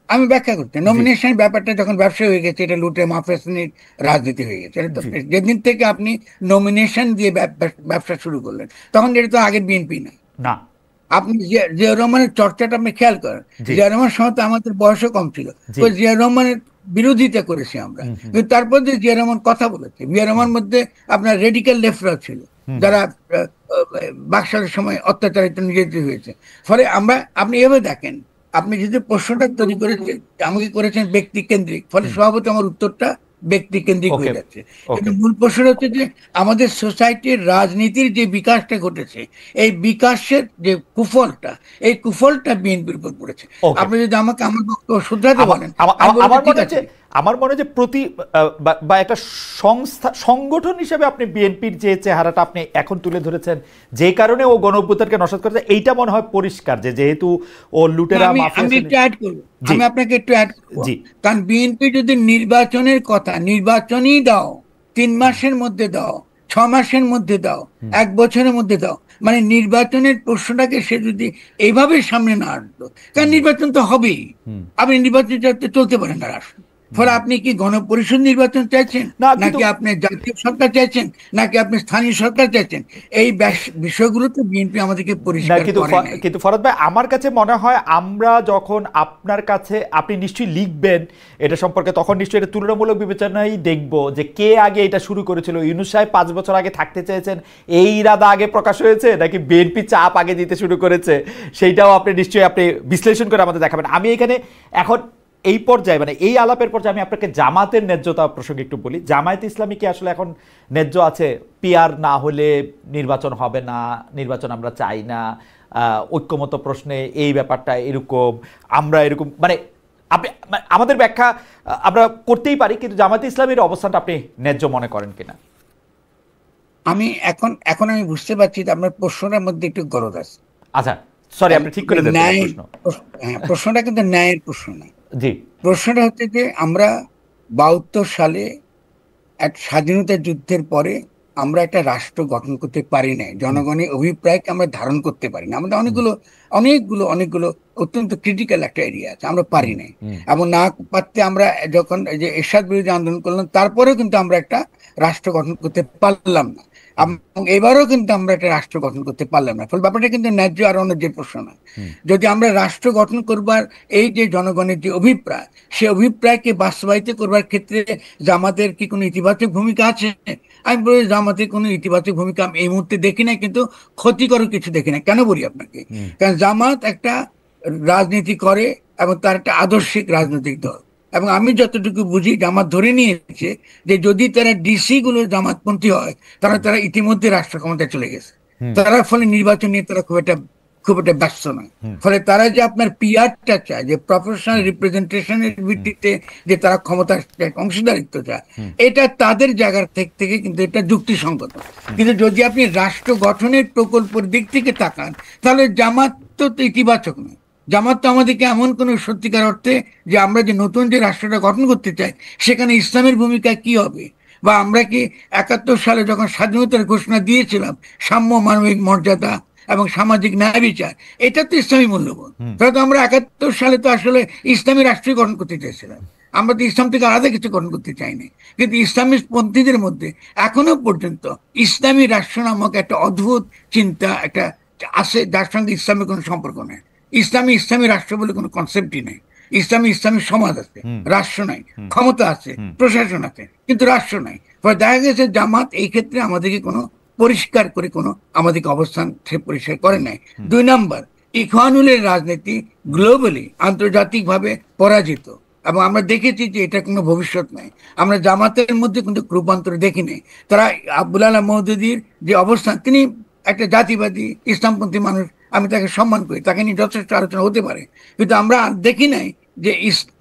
আমি ব্যাখ্যা করতে, নমিনেশন ব্যাপারটা যখন ব্যবসা হয়ে গেছে, এটা লুটে মাফিয়া শ্রেণীর রাজনীতি হয়ে গেছে। যেদিন থেকে আপনি নমিনেশন দিয়ে ব্যবসা শুরু করলেন, তখন এটা তো আগের বিএনপি না। আপনি জিয়াউর রহমানের চর্চাটা আপনি খেয়াল করেন, জিয়াউর রহমান সময় আমাদের বয়সও কম ছিল, জিয়াউর রহমানের বিরোধিতা করেছি আমরা, কিন্তু তারপর যে জিয়াউর রহমান কথা বলেছে, জিয়াউর রহমান মধ্যে আপনার রেডিক্যাল লেফটরা ছিল, যারা বাকশালের সময় অত্যাচারিত নির্যাতিত হয়েছে। ফলে আপনি এভাবে দেখেন, আপনি যদি প্রশ্নটা তৈরি করেছেন, আমাকে করেছেন ব্যক্তি কেন্দ্রিক, ফলে স্বভাবত আমার উত্তরটা ব্যক্তি কেন্দ্রিক হয়ে যাচ্ছে। কিন্তু মূল প্রশ্ন হচ্ছে যে আমাদের সোসাইটির রাজনীতির যে বিকাশটা ঘটেছে, এই বিকাশের যে কুফলটা, এই কুফলটা বিএনপির উপর পড়েছে। আপনি যদি আমাকে আমার বক্তব্য শুধরাতে বলেন, আমার মনে হয় যে বা একটা সংস্থা সংগঠন হিসেবে আপনি বিএনপির যে চেহারাটা আপনি এখন তুলে ধরেছেন, যে কারণে ও গণঅভ্যুত্থানকে নস্যাৎ করেছে, এইটা মনে হয় পরিষ্কার যে যেহেতু ও লুটেরা মাফিয়া। আমি আপনাকে একটু অ্যাড করব, কারণ বিএনপি যদি নির্বাচনের কথা, নির্বাচনই দাও 3 মাসের মধ্যে দাও, 6 মাসের মধ্যে দাও, 1 বছরের মধ্যে দাও, মানে নির্বাচনের প্রশ্নটাকে সে যদি এইভাবে সামনে না আনতো, কারণ নির্বাচন তো হবেই, আপনি নির্বাচন চলতে পারেন না রাষ্ট্র। ফলে আপনি কি গণপরিষদ নির্বাচন চাইছেন, নাকি আপনি জাতীয় সরকার চাইছেন, নাকি আপনি স্থানীয় সরকার চাইছেন, এই বিষয়গুলো তো বিএনপি আমাদেরকে পরিষ্কার করে নাই। কিন্তু ফরাদ ভাই, আমার কাছে মনে হয় আমরা যখন আপনার কাছে, আপনি নিশ্চয়ই লিখবেন এটা সম্পর্কে, তখন নিশ্চয়ই এটা তুলনামূলক বিবেচনায় দেখব যে কে আগে এটা শুরু করেছিল। ইউনূস সাহেব 5 বছর আগে থাকতে চেয়েছেন, এই ইরাদা আগে প্রকাশ হয়েছে, নাকি বিএনপি চাপ আগে দিতে শুরু করেছে, সেইটাও আপনি নিশ্চয়ই আপনি বিশ্লেষণ করে আমাদের দেখাবেন। আমি এখানে এখন এই পর্যায়ে, মানে এই আলাপের পর্যায়ে, আমি আপনাকে জামাতের ন্যায্যতা প্রসঙ্গে একটু বলি। জামায়াতে ইসলামী কি আসলে এখন ন্যায্য আছে? পিআর না হলে নির্বাচন হবে না, নির্বাচন আমরা চাই না, ঐক্যমত প্রশ্নে এই ব্যাপারটা এরকম, আমরা এরকম, মানে আপনি আমাদের ব্যাখ্যা আমরা করতেই পারি, কিন্তু জামায়াতে ইসলামীর অবস্থানটা আপনি ন্যায্য মনে করেন কিনা? আমি এখন আমি বুঝতে পারছি যে আপনার প্রশ্নটার মধ্যে একটু গরজ আছে। আচ্ছা, সরি, আপনি ঠিক করে দেন। প্রশ্নটা কিন্তু ন্যায়ের প্রশ্ন না। জি, প্রশ্নটা হচ্ছে যে আমরা 72 সালে এক স্বাধীনতা যুদ্ধের পরে আমরা একটা রাষ্ট্র গঠন করতে পারি নাই, জনগণের অভিপ্রায়কে আমরা ধারণ করতে পারি না। আমাদের অনেকগুলো অত্যন্ত ক্রিটিক্যাল একটা এরিয়া আছে, আমরা পারি নাই। এবং না পারতে আমরা যখন যে এরশাদ বিরোধী আন্দোলন করলাম, তারপরেও কিন্তু আমরা একটা রাষ্ট্র গঠন করতে পারলাম না, এবং এবারও কিন্তু আমরা একটা রাষ্ট্র গঠন করতে পারলাম না। ফলে ব্যাপারটা কিন্তু ন্যায্য আর অন্যায্যের প্রশ্ন না। যদি আমরা রাষ্ট্র গঠন করবার এই যে জনগণের যে অভিপ্রায়, সে অভিপ্রায়কে বাস্তবায়িত করবার ক্ষেত্রে জামাতের কি কোনো ইতিবাচক ভূমিকা আছে? আমি বলি জামাতের কোনো ইতিবাচক ভূমিকা আমি এই মুহূর্তে দেখি না, কিন্তু ক্ষতিকর কিছু দেখি না। কেন বলি আপনাকে? কারণ জামাত একটা রাজনীতি করে এবং তার একটা আদর্শিক রাজনৈতিক দল, এবং আমি যতটুকু বুঝি জামাত ধরে নিয়েছে যে যদি তারা ডিসি গুলো জামাতপন্থী হয়, তাহলে তারা ইতিমধ্যে রাষ্ট্র ক্ষমতায় চলে গেছে। তারা ফলে নির্বাচন নিয়ে তারা খুব একটা ব্যস্ত নয়। ফলে তারা যে আপনার পিআরটা চায়, যে প্রফেশনাল রিপ্রেজেন্টেশনের ভিত্তিতে যে তারা ক্ষমতার অংশীদারিত্ব চায়, এটা তাদের জায়গার থেকে কিন্তু এটা যুক্তিসঙ্গত। কিন্তু যদি আপনি রাষ্ট্র গঠনের প্রকল্পের দিক থেকে তাকান, তাহলে জামাত তো ইতিবাচক নয়। জামাত তো আমাদেরকে এমন কোন সত্যিকার অর্থে যে আমরা যে নতুন যে রাষ্ট্রটা গঠন করতে চাই, সেখানে ইসলামের ভূমিকা কি হবে, বা আমরা কি 71 সালে যখন স্বাধীনতার ঘোষণা দিয়েছিলাম, সাম্য, মানবিক মর্যাদা এবং সামাজিক ন্যায় বিচার, এটা তো ইসলামী মূল্যবোধ। তাহলে তো আমরা 71 সালে তো আসলে ইসলামী রাষ্ট্রই গঠন করতে চাইছিলাম, আমরা তো ইসলাম থেকে আলাদা কিছু গঠন করতে চাইনি। কিন্তু ইসলামী পন্থীদের মধ্যে এখনো পর্যন্ত ইসলামী রাষ্ট্র নামক একটা অদ্ভুত চিন্তা একটা আছে, যার সঙ্গে ইসলামের কোনো সম্পর্ক নেই। ইসলামী রাষ্ট্র বলে কোনো কনসেপ্টই নেই। ইসলামী সমাজ আছে, রাষ্ট্র নাই। ক্ষমতা আছে, প্রশাসন আছে, কিন্তু রাষ্ট্র নাই। ফলে দেখা গেছে জামাত এই ক্ষেত্রে আমাদেরকে কোনো পরিষ্কার করে কোনো আমাদেরকে অবস্থান সে পরিষ্কার করে নাই। 2 নম্বর, ইখওয়ানুলের রাজনীতি গ্লোবালি আন্তর্জাতিকভাবে পরাজিত, এবং আমরা দেখেছি যে এটা কোনো ভবিষ্যৎ নাই। আমরা জামাতের মধ্যে কিন্তু রূপান্তর দেখি নাই। তারা আব্দুল আলাহ মওদুদীর যে অবস্থান, তিনি একটা জাতিবাদী ইসলামপন্থী মানুষ, আমি তাকে সম্মান করি, তাকে নিয়ে যথেষ্ট আলোচনা হতে পারে, কিন্তু আমরা দেখি নাই যে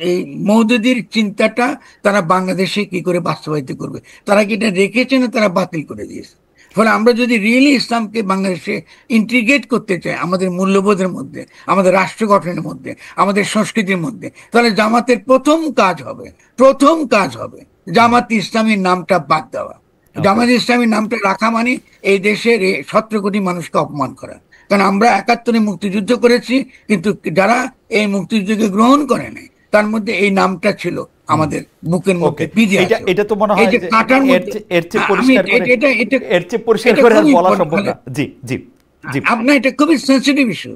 এই মওদুদীর চিন্তাটা তারা বাংলাদেশে কি করে বাস্তবায়িত করবে। তারা কি এটা রেখেছে না তারা বাতিল করে দিয়েছে? ফলে আমরা যদি রিয়েলি ইসলামকে বাংলাদেশে ইন্টিগ্রেট করতে চাই আমাদের মূল্যবোধের মধ্যে, আমাদের রাষ্ট্র গঠনের মধ্যে, আমাদের সংস্কৃতির মধ্যে, তাহলে জামাতের প্রথম কাজ হবে জামাত ইসলামীর নামটা বাদ দেওয়া। জামাত ইসলামীর নামটা রাখা মানে এই দেশের 17 কোটি মানুষকে অপমান করা। কারণ আমরা 71-এ মুক্তিযুদ্ধ করেছি, কিন্তু যারা এই মুক্তিযুদ্ধকে গ্রহণ করে নাই, তার মধ্যে এই নামটা ছিল আমাদের বুকের মধ্যে বিধে আছে। এটা তো মনে হয় যে এর চেয়ে পরিষ্কার করে বলা সম্ভব না। জি জি জি, আপনার এটা খুবই সেন্সিটিভ ইস্যু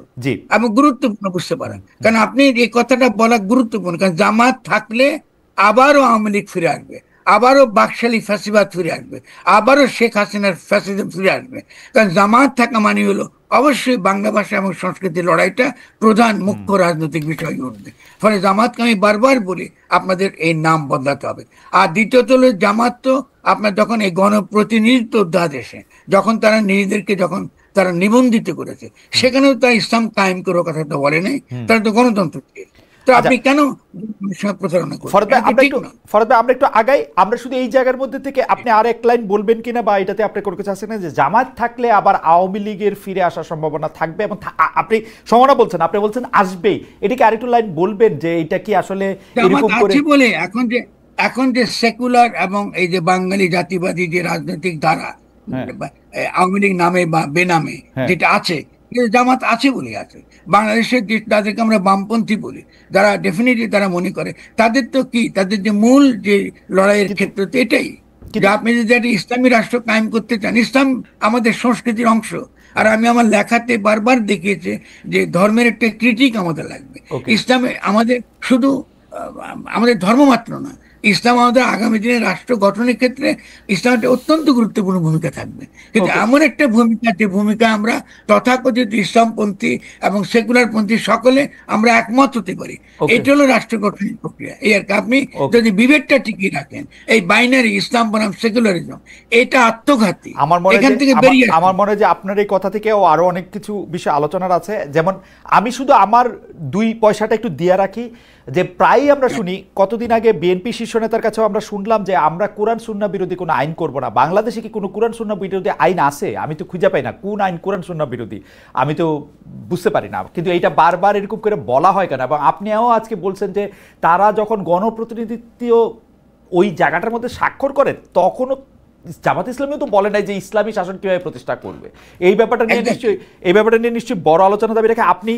এবং গুরুত্বপূর্ণ বুঝতে পারেন, কারণ আপনি এই কথাটা বলা গুরুত্বপূর্ণ। কারণ জামাত থাকলে আবারও আওয়ামী লীগ ফিরে আসবে, আবারও বাকশালী ফ্যাসিবাদ ফিরে আসবে, আবারও শেখ হাসিনার ফ্যাসিজম ফিরে আসবে। কারণ জামাত থাকা মানে হলো অবশ্যই বাংলা ভাষা এবং সংস্কৃতির লড়াইটা প্রধান মুখ্য রাজনৈতিক বিষয় উঠবে। ফলে জামাতকে আমি বারবার বলি আপনাদের এই নাম বদলাতে হবে। আর দ্বিতীয়ত হলো জামাত তো আপনার যখন এই গণপ্রতিনিধিত্ব অধ্যাদেশে যখন তারা নিজেদেরকে যখন তারা নিবন্ধিত করেছে, সেখানেও তারা ইসলাম কায়েম করার কথা তো বলে নাই, তারা তো গণতন্ত্র চেয়েছে। তো আচ্ছা আপনি কেন প্রচারণা ফরদ ভাই, করছেন? আমরা ঠিক একটু না। ফরদ ভাই আমরা একটু আগাই। আমরা শুধু এই জায়গার মধ্যে থেকে আপনি আর এক লাইন বলবেন কিনা, বা এটাতে আপনি কোনো কিছু আছে না যে জামাত থাকলে আবার আওয়ামী লীগের ফিরে আসার সম্ভাবনা থাকবে, এবং আপনি সম্ভাবনা বলছেন, আপনি বলছেন আসবেই, এটাকে আরেকটু লাইন বলবেন যে এটা কি আসলে জামাত এরকম করে? আছে বলে এখন যে সেকুলার এবং এই যে বাঙালি জাতিবাদী যে রাজনৈতিক ধারা, হ্যাঁ আওয়ামী লীগ নামে বা বেনামে হ্যাঁ যেটা আছে, কিন্তু জামাত আছে বলে আছে। বাংলাদেশের যে তাদেরকে আমরা বামপন্থী বলি, যারা ডেফিনেটলি তারা মনে করে তাদের তো কি, তাদের যে মূল যে লড়াইয়ের কিন্তু ক্ষেত্র তো এটাই, যে কিন্তু আপনি যদি একটা ইসলামী রাষ্ট্র কায়েম করতে চান, ইসলাম আমাদের সংস্কৃতির অংশ। আর আমি আমার লেখাতে বারবার দেখিয়েছি যে ধর্মের একটা ক্রিটিক আমাদের লাগবে। ওকে ইসলামে আমাদের শুধু আমাদের ধর্ম মাত্র না, ইসলাম আমাদের আগামী দিনে রাষ্ট্র গঠনের ক্ষেত্রে ইসলাম একটা অত্যন্ত গুরুত্বপূর্ণ ভূমিকা থাকবে। কিন্তু ওকে এমন একটা ভূমিকা, যে ভূমিকা আমরা তথাকথিত ইসলামপন্থী এবং সেকুলার পন্থী সকলে আমরা একমত হতে পারি। ওকে এটা হলো রাষ্ট্র গঠনের প্রক্রিয়া। এই আর কি। আপনি ওকে যদি বিভেদটা টিকিয়ে রাখেন, এই বাইনারি ইসলাম বনাম সেকুলারিজম, এটা আত্মঘাতী। আমার মনে হয় এখান যে থেকে আমার বেরিয়ে আমার মনে হয় যে আপনার এই কথা থেকেও আরো অনেক কিছু বিষয় আলোচনার আছে। যেমন আমি শুধু আমার 2 পয়সাটা একটু দিয়ে রাখি, যে প্রায়ই আমরা শুনি, কতদিন আগে বিএনপি শীর্ষ নেতার কাছেও আমরা শুনলাম যে আমরা কোরআন সুন্নাহ বিরোধী কোনো আইন করব না। বাংলাদেশে কি কোনো কোরআন সুন্নাহ বিরোধী আইন আছে? আমি তো খুঁজে পাই না কোন আইন কোরআন সুন্নাহ বিরোধী, আমি তো বুঝতে পারি না। কিন্তু এইটা বারবার এরকম করে বলা হয় কেন? এবং আপনিও আজকে বলছেন যে তারা যখন গণপ্রতিনিধিত্ব ওই জায়গাটার মধ্যে স্বাক্ষর করে, তখনও জামাত ইসলামীও তো বলে নাই যে ইসলামী শাসন কিভাবে প্রতিষ্ঠা করবে। এই ব্যাপারটা নিয়ে নিশ্চয়ই বড় আলোচনা দাবি রেখে আপনি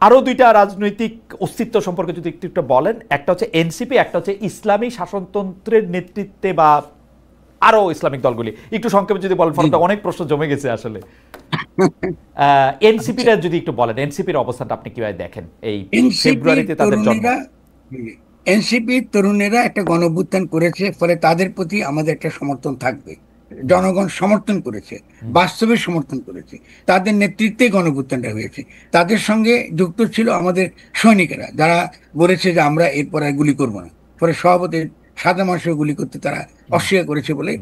আরো 2টা রাজনৈতিক অস্তিত্ব সম্পর্কে যদি একটু একটু বলেন। একটা হচ্ছে এনসিপি, একটা হচ্ছে ইসলামী শাসনতন্ত্রের নেতৃত্বে বা আরো ইসলামিক দলগুলি। একটু সংক্ষেপে যদি বলেন, ফলে অনেক প্রশ্ন জমে গেছে আসলে। এনসিপিটা যদি একটু বলেন, এনসিপির অবস্থানটা আপনি কিভাবে দেখেন? এই ফেব্রুয়ারিতে তাদের জন্ম। এনসিপি তরুণেরা একটা গণঅভ্যুত্থান করেছে, ফলে তাদের প্রতি আমাদের একটা সমর্থন থাকবে। জনগণ সমর্থন করেছে, বাস্তবে সমর্থন করেছে, তাদের নেতৃত্বে গণঅভ্যুত্থানটা হয়েছে। তাদের সঙ্গে যুক্ত ছিল আমাদের সৈনিকেরা, যারা বলেছে যে আমরা এরপর আর গুলি করবো না। ফলে সভাপতি সাদা মানুষের গুলি করতে তারা অস্বীকার করেছে বলে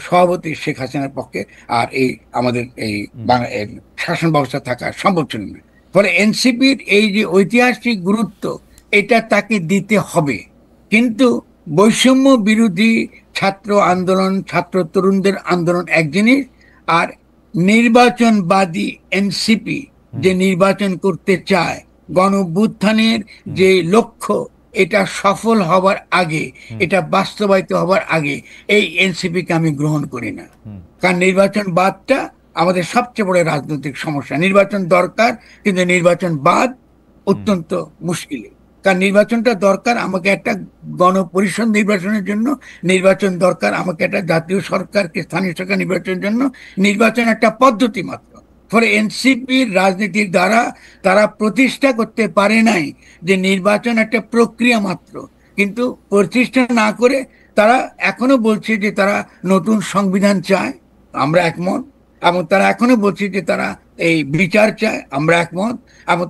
সভাপতি শেখ হাসিনার পক্ষে আর এই আমাদের এই শাসন ব্যবস্থা থাকা সম্ভব ছিল না। ফলে এনসিপির এই যে ঐতিহাসিক গুরুত্ব, এটা তাকে দিতে হবে। কিন্তু বৈষম্য বিরোধী ছাত্র আন্দোলন, ছাত্র তরুণদের আন্দোলন এক জিনিস, আর নির্বাচনবাদী এনসিপি যে নির্বাচন করতে চায়, গণ অভ্যুত্থানের যে লক্ষ্য, এটা সফল হবার আগে, এটা বাস্তবায়িত হবার আগে এই এনসিপিকে আমি গ্রহণ করি না। কারণ নির্বাচনবাদটা আমাদের সবচেয়ে বড় রাজনৈতিক সমস্যা। নির্বাচন দরকার, কিন্তু নির্বাচনবাদ অত্যন্ত মুশকিল। কারণ নির্বাচনটা দরকার আমাকে একটা গণপরিষদ নির্বাচনের জন্য, নির্বাচন দরকার আমাকে একটা জাতীয় সরকারকে স্থানীয় সরকার নির্বাচনের জন্য। নির্বাচন একটা পদ্ধতি মাত্র। ফলে এনসিপির রাজনীতির দ্বারা তারা প্রতিষ্ঠা করতে পারে নাই যে নির্বাচন একটা প্রক্রিয়া মাত্র। কিন্তু প্রতিষ্ঠা না করে তারা এখনো বলছে যে তারা নতুন সংবিধান চায়, আমরা একমত। এবং তারা এখনো বলছে যে তারা এই বিচার চায়, আমরা একমত। এবং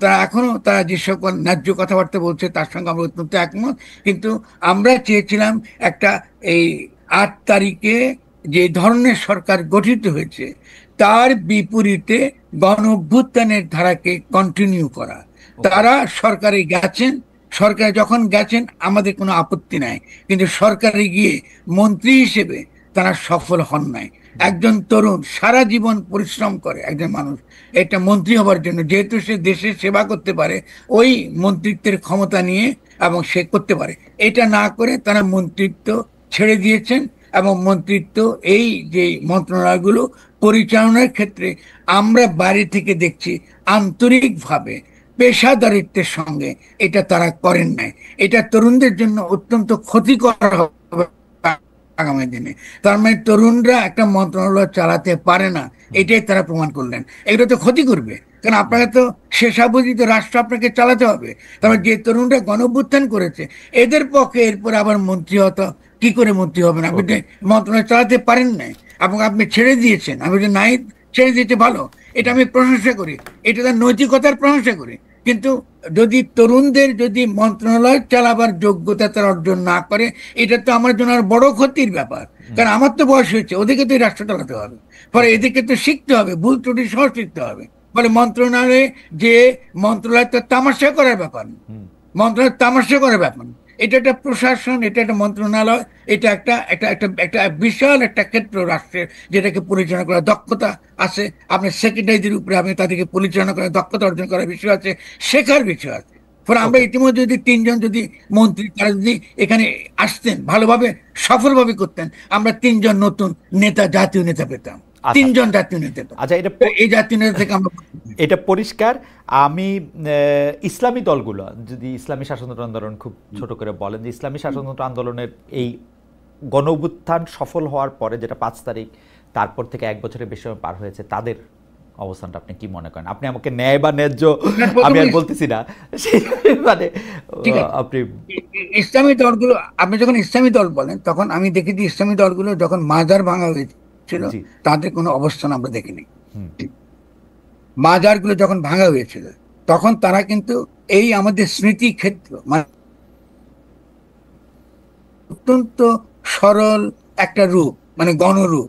তারা যে সকল ন্যায্য কথাবার্তা বলছে তার সঙ্গে আমরা অত্যন্ত একমত। কিন্তু আমরা চেয়েছিলাম একটা এই 8 তারিখে যে ধরনের সরকার গঠিত হয়েছে তার বিপরীতে গণ অভ্যুত্থানের ধারাকে কন্টিনিউ করা। তারা সরকারে গেছেন, সরকারে যখন গেছেন আমাদের কোনো আপত্তি নাই, কিন্তু সরকারে গিয়ে মন্ত্রী হিসেবে তারা সফল হন নাই। একজন তরুণ সারা জীবন পরিশ্রম করে একজন মানুষ একটা মন্ত্রী হবার জন্য, যেহেতু সে দেশের সেবা করতে পারে ওই মন্ত্রিত্বের ক্ষমতা নিয়ে, এবং সে করতে পারে। এটা না করে তারা মন্ত্রিত্ব ছেড়ে দিয়েছেন, এবং মন্ত্রিত্ব এই যে মন্ত্রণালয়গুলো পরিচালনার ক্ষেত্রে আমরা বাইরে থেকে দেখছি আন্তরিকভাবে পেশাদারিত্বের সঙ্গে এটা তারা করেন নাই। এটা তরুণদের জন্য অত্যন্ত ক্ষতিকর হবে আগামী দিনে। তার মানে তরুণরা একটা মন্ত্রণালয় চালাতে পারে না, এটাই তারা প্রমাণ করলেন। এটা তো ক্ষতি করবে, কারণ আপনাকে তো শেষাবধি রাষ্ট্র আপনাকে চালাতে হবে। তারপর যে তরুণরা গণঅভ্যুত্থান করেছে এদের পক্ষে এরপর আবার মন্ত্রী হওয়া কি করে মন্ত্রী হবেন? আপনি তো মন্ত্রণালয় চালাতে পারেন না, এবং আপনি ছেড়ে দিয়েছেন। আমি যে নাই, ছেড়ে দিতে ভালো, এটা আমি প্রশংসা করি, এটা তার নৈতিকতার প্রশংসা করি। কিন্তু যদি তরুণদের যদি মন্ত্রণালয় চালাবার যোগ্যতা তার অর্জন না করে, এটা তো আমার জন্য আর বড় ক্ষতির ব্যাপার। কারণ আমার তো বয়স হয়েছে, ওদেরকে তো এই রাষ্ট্র চালাতে হবে, ফলে এদেরকে তো শিখতে হবে, ভুল ত্রুটি সহ শিখতে হবে। ফলে মন্ত্রণালয়ে যে মন্ত্রণালয় তো তামাশা করার ব্যাপার না, মন্ত্রণালয় তামাশা করার ব্যাপার না। এটা একটা প্রশাসন, এটা একটা মন্ত্রণালয়, এটা একটা একটা একটা একটা বিশাল একটা ক্ষেত্র রাষ্ট্রের, যেটাকে পরিচালনা করার দক্ষতা আছে। আপনি সেক্রেটারিদের উপরে আপনি তাদেরকে পরিচালনা করার দক্ষতা অর্জন করার বিষয় আছে, শেখার বিষয় আছে। ফলে আমরা ইতিমধ্যে যদি তিনজন যদি মন্ত্রী তারা যদি এখানে আসতেন, ভালোভাবে সফলভাবে করতেন, আমরা তিনজন নতুন নেতা, জাতীয় নেতা পেতাম, তিনজন জাতীয় নেতা পেতাম। আচ্ছা, এটা এই জাতীয় নেতা থেকে আমরা এটা পরিষ্কার। আমি ইসলামী দলগুলো, যদি ইসলামী শাসনতন্ত্র আন্দোলন খুব ছোট করে বলেন, যে ইসলামী শাসনতন্ত্র আন্দোলনের এই গণ অভ্যুত্থান সফল হওয়ার পরে, যেটা 5 তারিখ, তারপর থেকে 1 বছরের বেশি সময় পার হয়েছে, তাদের অবস্থানটা আপনি কি মনে করেন? আপনি আমাকে ন্যায় বা ন্যায্য আমি আর বলতেছি না, মানে আপনি ইসলামী দলগুলো, আপনি যখন ইসলামী দল বলেন, তখন আমি দেখেছি ইসলামী দলগুলো যখন মাজার ভাঙা হয়েছিল, তাদের কোনো অবস্থান আমরা দেখিনি। মাজারগুলো যখন ভাঙা হয়েছিল, তখন তারা কিন্তু এই আমাদের স্মৃতি ক্ষেত্র, মানে অত্যন্ত সরল একটা রূপ, মানে গণরূপ।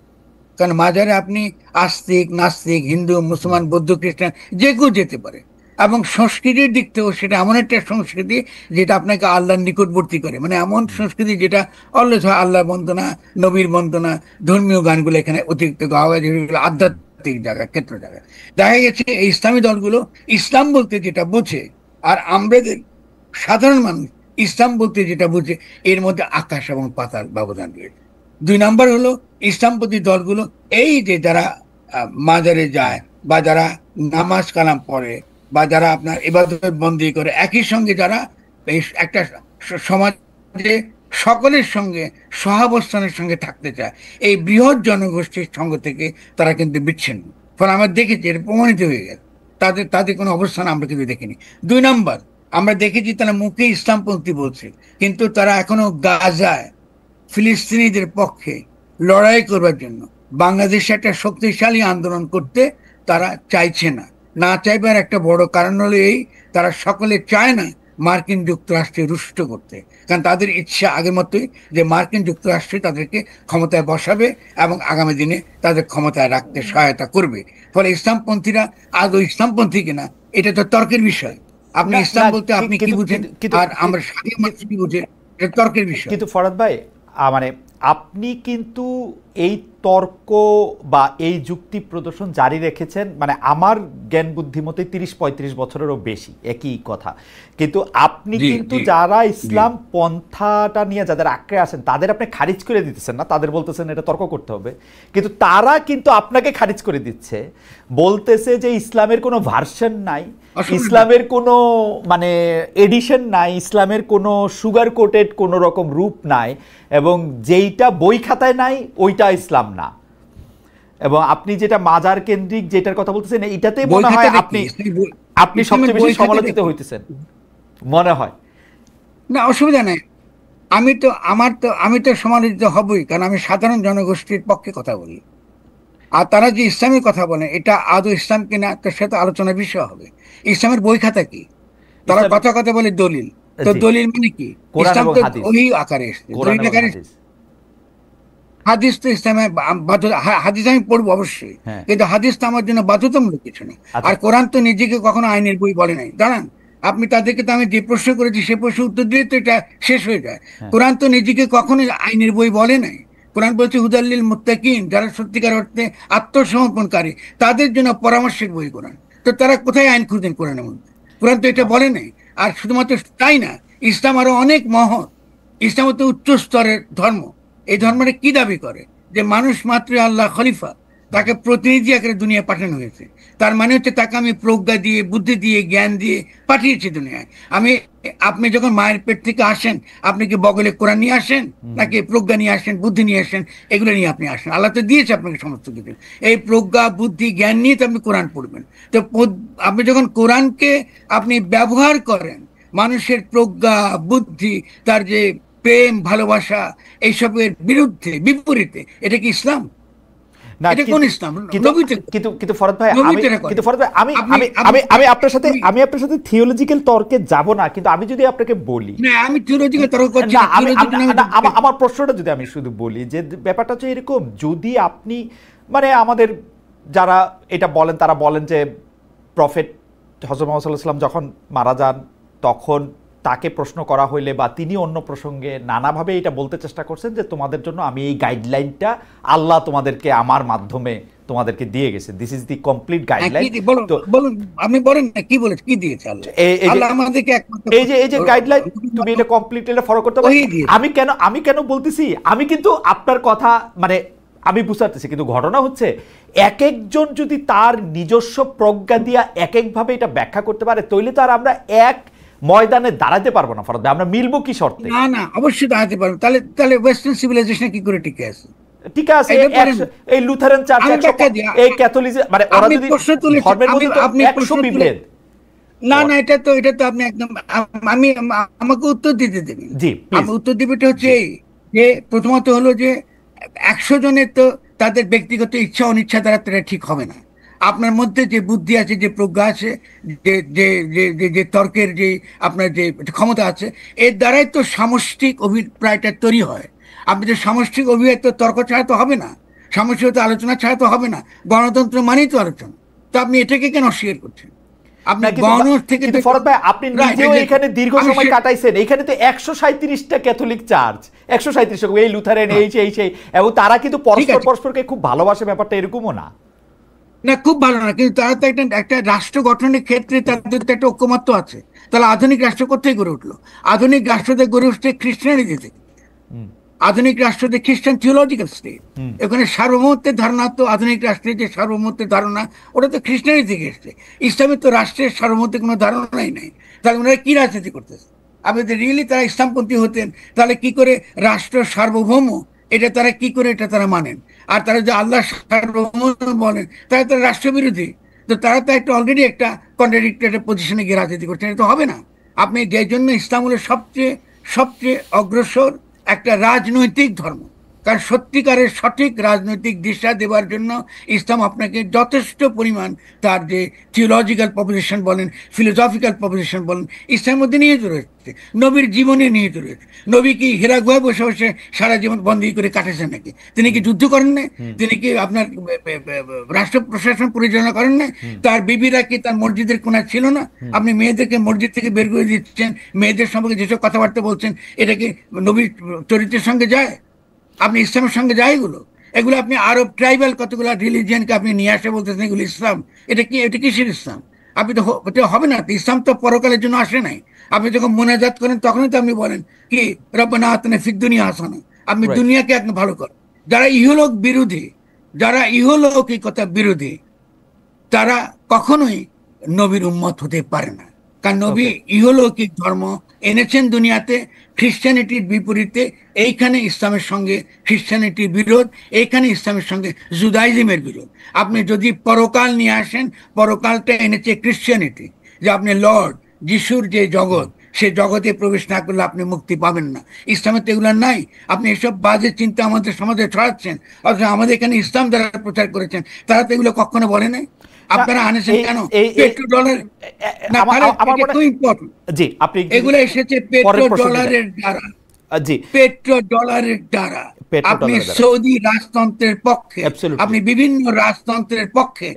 কারণ মাজারে আপনি আস্তিক, নাস্তিক, হিন্দু, মুসলমান, বৌদ্ধ, খ্রিস্টান যে কেউ যেতে পারে। এবং সংস্কৃতির দিক থেকেও সেটা এমন একটা সংস্কৃতি যেটা আপনাকে আল্লাহর নিকটবর্তী করে, মানে এমন সংস্কৃতি যেটা অলওয়েজ হয় আল্লাহ বন্দনা, নবীর বন্দনা, ধর্মীয় গানগুলো এখানে অতিরিক্ত গাওয়া হয়, যেগুলো আধ্যাত্মিক জায়গা, ক্ষেত্র জায়গা। দেখা গেছে এই ইসলামী দলগুলো ইসলাম বলতে যেটা বোঝে, আর আমরা সাধারণ মানুষ ইসলাম বলতে যেটা বুঝে, এর মধ্যে আকাশ এবং পাতাল ব্যবধান রয়েছে। 2 নাম্বার হলো ইসলামপন্থী দলগুলো এই যে যারা মাজারে যায়, বা যারা নামাজ কালাম পড়ে, বা যারা আপনার ইবাদত বন্দি করে, একই সঙ্গে যারা এই একটা সমাজে সকলের সঙ্গে সহাবস্থানের সঙ্গে থাকতে চায়, এই বৃহৎ জনগোষ্ঠীর সঙ্গ থেকে তারা কিন্তু বিচ্ছিন্ন। ফলে আমরা দেখেছি, এটা প্রমাণিত হয়ে গেছে, তাদের তাদের কোনো অবস্থান আমরা কিন্তু দেখিনি। 2 নাম্বার, আমরা দেখেছি তারা মুখে ইসলামপন্থী বলছে, কিন্তু তারা এখনো গাজায় ফিলিস্তিনিদের পক্ষে লড়াই করবার জন্য বাংলাদেশে একটা শক্তিশালী আন্দোলন করতে তারা চাইছে না। না চাইবার একটা বড় কারণ হলো এই, তারা সকলে চায় না মার্কিন যুক্তরাষ্ট্রে রুষ্ট করতে। কারণ তাদের ইচ্ছা আগের মতোই যে মার্কিন যুক্তরাষ্ট্রে তাদেরকে ক্ষমতায় বসাবে এবং আগামী দিনে তাদের ক্ষমতায় রাখতে সহায়তা করবে। ফলে ইসলামপন্থীরা আদৌ ইসলামপন্থী কিনা, এটা তো তর্কের বিষয়। আপনি ইসলাম বলতে আপনি কি বুঝেন, আর আমরা স্বাধীন মানুষ কি বুঝে, এটা তর্কের বিষয়। কিন্তু ফরাদ ভাই, মানে আপনি কিন্তু এই তর্ক বা এই যুক্তি প্রদর্শন জারি রেখেছেন, মানে আমার জ্ঞান বুদ্ধিমতে 30-35 বছরেরও বেশি, একই কথা। কিন্তু আপনি কিন্তু যারা ইসলাম পন্থাটা নিয়ে যাদের আঁকড়ে আসেন, তাদের আপনি খারিজ করে দিতেছেন না, তাদের বলতেছেন এটা তর্ক করতে হবে, কিন্তু তারা কিন্তু আপনাকে খারিজ করে দিচ্ছে, বলতেছে যে ইসলামের কোনো ভার্সন নাই, ইসলামের কোনো মানে এডিশন নাই, ইসলামের কোনো সুগার কোটেড কোনো রকম রূপ নাই, এবং যেইটা বই খাতায় নাই ওইটা ইসলাম না। এবং আপনি যেটা মাজার কেন্দ্রিক যেটার কথা বলতেছেন, এটাতে মনে হয় আপনি সবচেয়ে বেশি সমালোচিত হইতেছেন মনে হয়। না, অসুবিধা নেই, আমি তো সমালোচিত হবই, কারণ আমি সাধারণ জনগোষ্ঠীর পক্ষে কথা বলি। আর তারা যে ইসলামের কথা বলে, এটা আদৌ ইসলাম কিনা তার সাথে আলোচনার বিষয় হবে। ইসলামের বই খাতা কি? তারা কথা কথা বলে দলিল, তো দলিল মানে কি? ইসলাম তো ওই আকারে এসছে, দলিল আকারে। হাদিস তো ইসলামে হাদিস আমি পড়বো অবশ্যই, কিন্তু হাদিস তো আমার জন্য বাধ্যতামূলক কিছু নেই। আর কোরআন তো নিজেকে কখনো আইনের বই বলে নাই। দাঁড়ান, আপনি তাদেরকে তো আমি যে প্রশ্ন করেছি সে প্রশ্ন উত্তর দিয়ে তো এটা শেষ হয়ে যায়। কোরআন তো নিজেকে কখনো আইনের বই বলে নাই। কোরআন বলছে হুদাল্লিল মুত্তাকিন, যারা সত্যিকার অর্থে আত্মসমর্পণকারী, তাদের জন্য পরামর্শের বই কোরআন। তো তারা কোথায় আইন খুঁজেন কোরআনের মধ্যে? কোরআন তো এটা বলে নাই। আর শুধুমাত্র তাই না, ইসলাম আরো অনেক মহৎ। ইসলাম হচ্ছে উচ্চ স্তরের ধর্ম। এই ধর্মটা কি দাবি করে? যে মানুষ মাত্র আল্লাহ খলিফা, তাকে প্রতিনিধি আকারে দুনিয়া পাঠানো হয়েছে। তার মানে হচ্ছে তাকে আমি প্রজ্ঞা দিয়ে, বুদ্ধি দিয়ে, জ্ঞান দিয়ে পাঠিয়েছি দুনিয়ায়। আপনি যখন মায়ের পেট থেকে আসেন, আপনি কি বগলে কোরআন নিয়ে আসেন, নাকি প্রজ্ঞা নিয়ে আসেন, বুদ্ধি নিয়ে আসেন? এগুলো নিয়ে আপনি আসেন। আল্লাহ তো দিয়েছে আপনাকে সমস্ত কিছু। এই প্রজ্ঞা, বুদ্ধি, জ্ঞান নিয়ে তো আপনি কোরআন পড়বেন। তো আপনি যখন কোরআনকে আপনি ব্যবহার করেন, মানুষের প্রজ্ঞা, বুদ্ধি, তার যে প্রেম ভালোবাসা এইসবের বিরুদ্ধে বিপরীতে, এটা কি ইসলাম? না, এটা কোন ইসলাম? কিন্তু নবীতে কিন্তু কিন্তু ফরহাদ ভাই, নবীতে এটা করে। কিন্তু ফরহাদ ভাই, আমি আপনি আমি আমি আমি আপনার সাথে থিওলজিক্যাল তর্কে যাব না, কিন্তু আমি যদি আপনাকে বলি, না, আমি থিওলজিক্যাল তর্ক করছি না, না, আমার প্রশ্নটা যদি আমি শুধু বলি যে ব্যাপারটা হচ্ছে এরকম, যদি আপনি মানে আমাদের যারা এটা বলেন তারা বলেন যে প্রফেট হযরত মুহাম্মদ সাল্লাল্লাহু আলাইহি ওয়াসাল্লাম যখন মারা যান তখন তাকে প্রশ্ন করা হইলে বা তিনি অন্য প্রসঙ্গে নানাভাবে এটা বলতে চেষ্টা করছেন যে তোমাদের জন্য আমি এই গাইডলাইনটা আল্লাহ তোমাদেরকে আমার মাধ্যমে তোমাদেরকে দিয়ে গেছে, this is the complete guideline. তো বলুন, আপনি বলেন না কি বলেছে, কি দিয়েছে আল্লাহ? আল্লাহ আমাদেরকে এই যে গাইডলাইন, তুমি এটা কমপ্লিট এটা ফলো করতে পারো। আমি কেন বলতেছি, আমি কিন্তু আপনার কথা মানে আমি বুঝতে পারতেছি, কিন্তু ঘটনা হচ্ছে এক একজন যদি তার নিজস্ব প্রজ্ঞা দিয়া এক একভাবে এটা ব্যাখ্যা করতে পারে, তাইলে তো আর আমরা এক ময়দানে দাঁড়াতে পারবো না ফরহাদ ভাই, আমরা মিলবো কি শর্তে? না না, অবশ্যই দাঁড়াতে পারবো। তাহলে ওয়েস্টার্ন সিভিলাইজেশন কি করে টিকে আছে? ঠিক আছে, এই লুথারান চার্চ, এই ক্যাথলিক, মানে ওরা যদি ধর্মের মধ্যে তো 100 বিভেদ। না না, এটা তো আপনি একদম, আমি আমাকে উত্তর দিতে দেবেন। জি, আমি উত্তর দিবেটা হচ্ছে এই যে প্রথমত হলো যে 100 জনের তো তাদের ব্যক্তিগত ইচ্ছা অনিচ্ছা দ্বারা তারা ঠিক হবে না। আপনার মধ্যে যে বুদ্ধি আছে, যে প্রজ্ঞা আছে, যে যে যে যে তর্কের যে আপনার যে ক্ষমতা আছে, এর দ্বারাই তো সামষ্টিক অভিপ্রায়টা তৈরি হয়। আপনি যে সামষ্টিক অভিপ্রায় তো তর্ক ছাড়া তো হবে না, সামষ্টিক আলোচনা ছাড়া তো হবে না। গণতন্ত্র মানেই তো আলোচনা। তো আপনি এটাকে কেন অস্বীকার করছেন? আপনি কিন্তু ফরহাদ ভাই, আপনি নিজেও এখানে দীর্ঘ সময় কাটাইছেন, এখানে তো 137টা ক্যাথলিক চার্চ, 137 এই লুথারেন, এই সেই, এবং তারা কিন্তু পরস্পরকে খুব ভালোবাসে, ব্যাপারটা এরকমও না। না, খুব ভালো না, কিন্তু তারা তো একটা রাষ্ট্র গঠনের ক্ষেত্রে তাদের তো একটা ঐকমত্য আছে। তাহলে আধুনিক রাষ্ট্র কোথায় গড়ে উঠলো? আধুনিক রাষ্ট্রতে গড়ে উঠছে খ্রিস্টানিটি থেকে। আধুনিক রাষ্ট্রতে খ্রিস্টান থিওলজিক্যাল স্টেট, এখানে সার্বভৌমত্বের ধারণা, তো আধুনিক রাষ্ট্রের যে সার্বভৌমত্বের ধারণা ওটা তো খ্রিস্টানি থেকে এসছে। ইসলামের তো রাষ্ট্রের সার্বভৌমত্বের কোনো ধারণাই নাই। তাহলে ওনারা কি রাজনীতি করতেছে? আপনি যদি রিয়েলি তারা ইসলামপন্থী হতেন, তাহলে কি করে রাষ্ট্র সার্বভৌম এটা তারা কি করে এটা তারা মানেন? আর তারা যে আল্লাহ সার্বভৌম বলেন, তারা তো রাষ্ট্রবিরোধী। তো তারা তো একটা অলরেডি একটা কন্ট্রাডিক্টরি পজিশনে গিয়ে রাজনীতি করছেন, এটা তো হবে না। আপনি যে জন্য ইসলাম হলো সবচেয়ে সবচেয়ে অগ্রসর একটা রাজনৈতিক ধর্ম, কারণ সত্যিকারের সঠিক রাজনৈতিক দিশা দেওয়ার জন্য ইসলাম আপনাকে যথেষ্ট পরিমাণ তার যে থিওলজিক্যাল প্রপোজিশন বলেন, ফিলোসফিক্যাল প্রপোজিশন বলেন, ইসলামের মধ্যে নিহিত রয়েছে। নবীর জীবনে নিহিত রয়েছে। নবী কি হীরা গুহায় বসে বসে সারা জীবন বন্দী করে কাটেছেন নাকি? তিনি কি যুদ্ধ করেন না? তিনি কি আপনার রাষ্ট্র প্রশাসন পরিচালনা করেন না? তার বিবিরা কি তার মসজিদের কোণায় ছিল না? আপনি মেয়েদেরকে মসজিদ থেকে বের করে দিচ্ছেন, মেয়েদের সম্পর্কে যেসব কথাবার্তা বলছেন, এটা কি নবীর চরিত্রের সঙ্গে যায়? আপনি ইসলামের সঙ্গে যায় এগুলো আপনি আরব ট্রাইবাল কতগুলো রিলিজিয়ানকে আপনি নিয়ে আসে বলতেছেন এগুলো ইসলাম। এটা কিসের ইসলাম? আপনি তো এটা হবে না। ইসলাম তো পরকালের জন্য আসে নাই। আপনি যখন মোনাজাত করেন তখনই তো আপনি বলেন কি রব্বানা আতিনা ফিদ দুনিয়া হাসানা, আপনি দুনিয়াকে একদম ভালো করেন। যারা ইহলোক বিরোধী, যারা ইহলৌকিকতা বিরোধী, তারা কখনোই নবীর উম্মত হতে পারে না। কারণ নবী ইহলৌকিক ধর্ম এনেছেন দুনিয়াতে খ্রিস্টানিটির বিপরীতে। এইখানে ইসলামের সঙ্গে খ্রিস্টানিটির বিরোধ, এইখানে ইসলামের সঙ্গে জুদাইজমের বিরোধ। আপনি যদি পরকাল নিয়ে আসেন, পরকালটা এনেছে খ্রিস্টানিটি, যে আপনি লর্ড যিশুর যে জগৎ, সে জগতে প্রবেশ না করলে আপনি মুক্তি পাবেন না। ইসলামের তো এগুলো নাই। আপনি এসব বাজে চিন্তা আমাদের সমাজে ছড়াচ্ছেন, অথচ আমাদের এখানে ইসলাম যারা প্রচার করেছেন তারা তো এগুলো কখনো বলে নাই। আপনারা আনেছেন কেন? পেট্রো ডলার এগুলো এসেছে পেট্রো ডলারের দ্বারা। পেট্রো ডলারের দ্বারা আপনি সৌদি রাজতন্ত্রের পক্ষে, আপনি বিভিন্ন রাজতন্ত্রের পক্ষে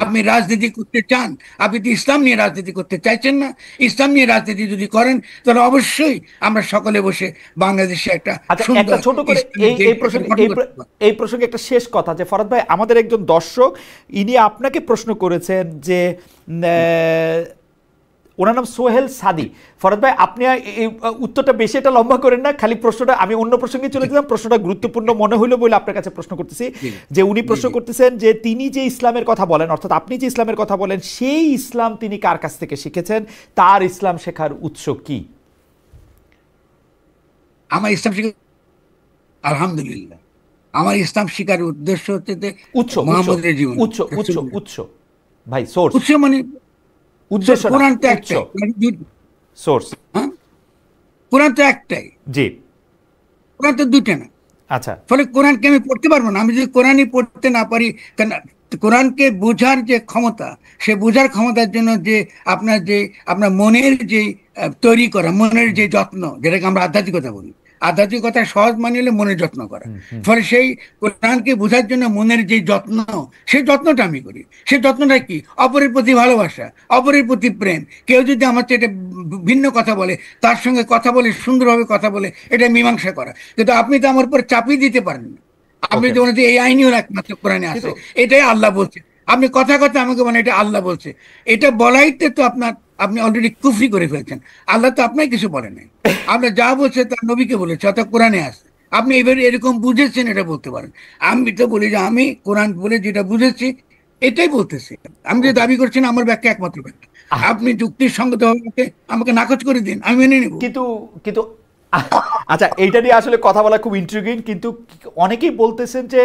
আপনি রাজনীতি করতে চান। আপনি তো ইসলাম নিয়ে রাজনীতি করতে চাইছেন না। ইসলাম নিয়ে রাজনীতি যদি করেন তাহলে অবশ্যই আমরা সকলে বসে বাংলাদেশে একটা ছোট করে এই প্রসঙ্গে একটা শেষ কথা, যে ফরহাদ ভাই আমাদের একজন দর্শক, ইনি আপনাকে প্রশ্ন করেছেন যে ওনার নাম সোহেল সাদি। ফরহাদ ভাই, আপনি এই উত্তরটা বেশি এটা লম্বা করেন না, খালি প্রশ্নটা, আমি অন্য প্রসঙ্গে চলে গেলাম, প্রশ্নটা গুরুত্বপূর্ণ মনে হইলো বলে আপনার কাছে প্রশ্ন করতেছি। যে উনি প্রশ্ন করতেছেন যে তিনি যে ইসলামের কথা বলেন, অর্থাৎ আপনি যে ইসলামের কথা বলেন, সেই ইসলাম তিনি কার কাছ থেকে শিখেছেন? তার ইসলাম শেখার উৎস কি? আমার ইসলাম শিখা, আলহামদুলিল্লাহ, আমার ইসলাম শিখার উদ্দেশ্য হচ্ছে মুহাম্মদের জীবন। উৎস ভাই, সোর্স। উৎস মানে উদ্দেশ্য, কোরআন তো একটাই। সোর্স, কোরআন তো একটাই। জি, কোরআন তো দুইটা না। আচ্ছা, ফলে কোরআনকে আমি পড়তে পারবো না। আমি যদি কোরআনই পড়তে না পারি, কেন কোরআনকে বোঝার যে ক্ষমতা, সে বোঝার ক্ষমতার জন্য যে আপনার মনের যে তৈরি করা, মনের যে যত্ন, যেটাকে আমরা আধ্যাত্মিকতা বলি, আধ্যাত্মিকতা সহজ মানে হলে মনের যত্ন করা। ফলে সেই কোরআনকে বোঝার জন্য মনের যে যত্ন, সেই যত্নটা আমি করি। সেই যত্নটা কি? অপরের প্রতি ভালোবাসা, অপরের প্রতি প্রেম। কেউ যদি আমার চেয়ে এটা ভিন্ন কথা বলে, তার সঙ্গে কথা বলে, সুন্দরভাবে কথা বলে, এটা মীমাংসা করা। কিন্তু আপনি তো আমার উপর চাপিয়ে দিতে পারেন না। আপনি ওকে। তো বলেন যে এই আইনিও একমাত্র কোরআনে আছে, কিন্তু এটাই আল্লাহ বলছে। আপনি কথা কথা আমাকে বলেন এটা আল্লাহ বলছে। এটা বলাইতে তো আপনি অলরেডি কুফরি করে ফেলছেন। আল্লাহ তো আপনার কিছু বলে নাই। আমরা যা বলছে তার নবীকে বলেছে, অর্থাৎ কোরআনে আছে। আপনি এবার এরকম বুঝেছেন এটা বলতে পারেন। আমি তো বলি যে আমি কোরআন বলে যেটা বুঝেছি এটাই বলতেছি। আমি যে ওকে। দাবি করছি না আমার ব্যাখ্যা একমাত্র ব্যাখ্যা। আপনি যুক্তির সঙ্গত আমাকে আমাকে নাকচ করে দিন, আমি মেনে নেব। কিন্তু কিন্তু আচ্ছা, এইটা নিয়ে আসলে কথা বলা খুব ইন্ট্রিগিং, কিন্তু অনেকেই বলতেছেন যে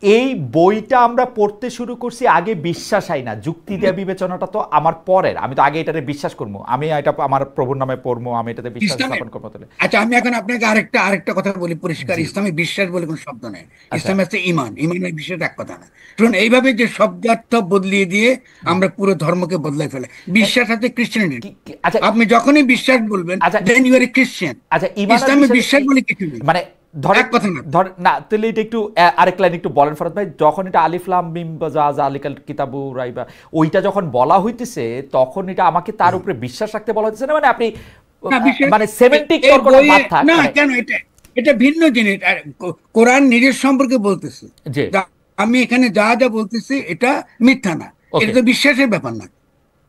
এই বইটা আমরা পড়তে শুরু করছি আগে বিশ্বাস হয় না, যুক্তি দেওয়া বিবেচনাটা তো আমার পরের, আমি তো আগে এটাতে বিশ্বাস করবো, আমি এটা আমার প্রভুর নামে পড়বো, আমি এটাতে বিশ্বাস ইসলামের, স্থাপন করবো তাহলে। আচ্ছা আমি এখন আপনাকে আরেকটা আরেকটা কথা বলি পরিষ্কার। জি। ইসলামে বিশ্বাস বলে কোনো শব্দ নেই। আচ্ছা। ইসলামে আছে ইমান। ইমানের বিশ্বাস এক কথা না। শুনুন, এইভাবে যে শব্দার্থ বদলিয়ে দিয়ে আমরা পুরো ধর্মকে বদলাই ফেলে। এ, বিশ্বাস আছে ক্রিশ্চিয়ানিটি। আচ্ছা। আপনি যখনই বিশ্বাস বলবেন আচ্ছা। Then you are a Christian. আচ্ছা, ইমান আর ইসলামে বিশ্বাস বলে কিছু নেই, মানে ধরে এক কথা না। ধর না, তাহলে এটা একটু আরেক লাইন একটু বলেন ফরাদ ভাই, যখন এটা আলিফ লাম মিম যা জালিকাল কিতাবু রাইবা, ওইটা যখন বলা হইতেছে তখন এটা আমাকে তার উপরে বিশ্বাস রাখতে বলা হচ্ছে না, মানে আপনি না, বিশ্বাস মানে সেমেন্টিক এই তর্কটা বইয়ে বাদ থাক না, মানে। কেন? এটা এটা ভিন্ন জিনিস। আর কোরআন নিজের সম্পর্কে বলতেছে জি। যা আমি এখানে যা যা বলতেছি এটা মিথ্যা না। এটা ওকে। তো বিশ্বাসের ব্যাপার না।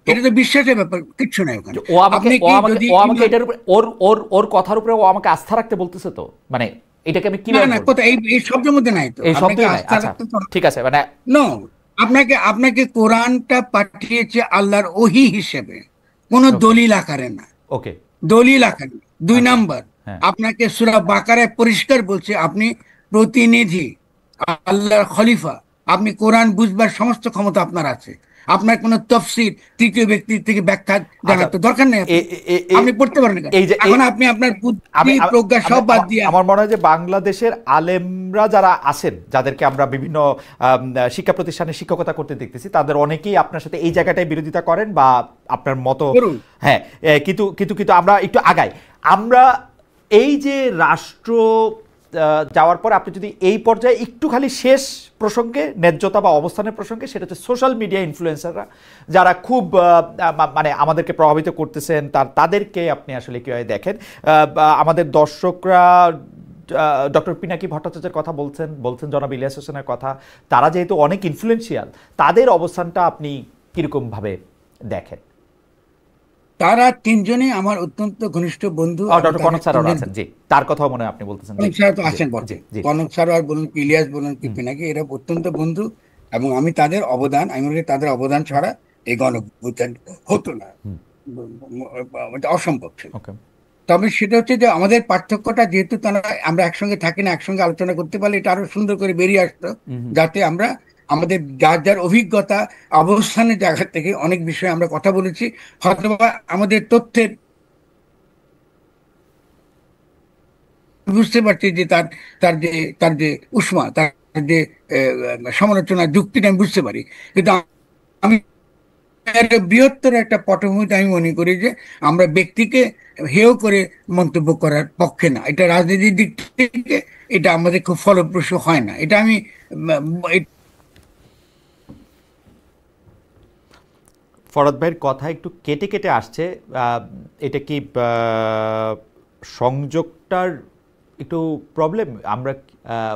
তো এটা তো বিশ্বাসের ব্যাপার, কিচ্ছু নাই ওখানে। ও আমাকে আপনি ও কি আমাকে যদি ও আমাকে এটার উপরে ওর ওর ওর কথার উপরে ও আমাকে আস্থা রাখতে বলতেছে, তো মানে এটাকে আমি না কিভাবে না, বলবো? কোথায় এই এই শব্দের মধ্যে নাই তো। এই আপনাকে শব্দই নাই, আস্থা আচ্ছা রাখতে তো ঠিক আছে, মানে নো। আপনাকে আপনাকে কোরআনটা পাঠিয়েছে আল্লাহর ওহী হিসেবে, কোনো ওকে। দলিল আকারে না। ওকে। দলিল আকারে। দুই আচ্ছা। নাম্বার, হ্যাঁ। আপনাকে সূরা বাকারায় পরিষ্কার বলছে আপনি প্রতিনিধি, আল্লাহর খলিফা। আপনি কোরআন বুঝবার সমস্ত ক্ষমতা আপনার আছে। আপনার কোনো তফসির তৃতীয় ব্যক্তির থেকে ব্যাখ্যা আচ্ছা। জানার তো দরকার নেই। এ আপনি এ এ আপনি পড়তে পারেন কেন? এই যে এখন আপনি আপনার বুদ্ধি প্রজ্ঞা সব বাদ দিয়ে আমার মনে হয় যে বাংলাদেশের আলেমরা যারা আছেন, যাদেরকে আমরা বিভিন্ন শিক্ষা প্রতিষ্ঠানে শিক্ষকতা করতে দেখতেছি, তাদের অনেকেই আপনার সাথে এই জায়গাটায় বিরোধিতা করেন বা আপনার মতো। করুন। হ্যাঁ। কিন্তু কিন্তু কিন্তু আমরা একটু আগাই। আমরা এই যে রাষ্ট্র যাওয়ার পর আপনি যদি এই পর্যায়ে একটু খালি শেষ প্রসঙ্গে, ন্যায্যতা বা অবস্থানের প্রসঙ্গে, সেটা হচ্ছে সোশ্যাল মিডিয়া ইনফ্লুয়েন্সাররা যারা খুব মানে আমাদেরকে প্রভাবিত করতেছেন, তাদেরকে আপনি আসলে কীভাবে দেখেন? আমাদের দর্শকরা ডক্টর পিনাকি ভট্টাচার্যের কথা বলছেন জনাব ইলিয়াস হোসেনের কথা, তারা যেহেতু অনেক ইনফ্লুয়েন্সিয়াল, তাদের অবস্থানটা আপনি কীরকমভাবে দেখেন? তারা তিনজনই আমার অত্যন্ত ঘনিষ্ঠ বন্ধু। ডক্টর কনক স্যার আছেন, জি, তার কথাও মনে হয় আপনি বলতেছেন। জি কনক স্যার তো জি আছেন জি বটে। জি। কনক স্যার আর বলুন, ইলিয়াস বলুন, কি পিনাকি, এরা অত্যন্ত বন্ধু। এবং আমি তাদের অবদান, আমি মনে করি তাদের অবদান ছাড়া এই গণঅভ্যুত্থান হতো না। এটা অসম্ভব ছিল। ওকে। তবে সেটা হচ্ছে যে আমাদের পার্থক্যটা, যেহেতু তারা আমরা একসঙ্গে থাকি না, একসঙ্গে আলোচনা করতে পারলে এটা আরো সুন্দর করে বেরিয়ে আসতো। যাতে আমরা আমাদের যার যার অভিজ্ঞতা, অবস্থানের জায়গা থেকে অনেক বিষয়ে আমরা কথা বলেছি। হয়তো আমাদের তথ্যের বুঝতে পারছি যে তার যে উষ্মা, তার যে সমালোচনার যুক্তিটা আমি বুঝতে পারি। কিন্তু আমি এর বৃহত্তর একটা পটভূমিতে আমি মনে করি যে আমরা ব্যক্তিকে হেয় করে মন্তব্য করার পক্ষে না। এটা রাজনীতির দিক থেকে এটা আমাদের খুব ফলপ্রসূ হয় না। এটা আমি ফরদ ভাইয়ের কথা একটু কেটে কেটে আসছে। এটা কি সংযোগটার একটু প্রবলেম? আমরা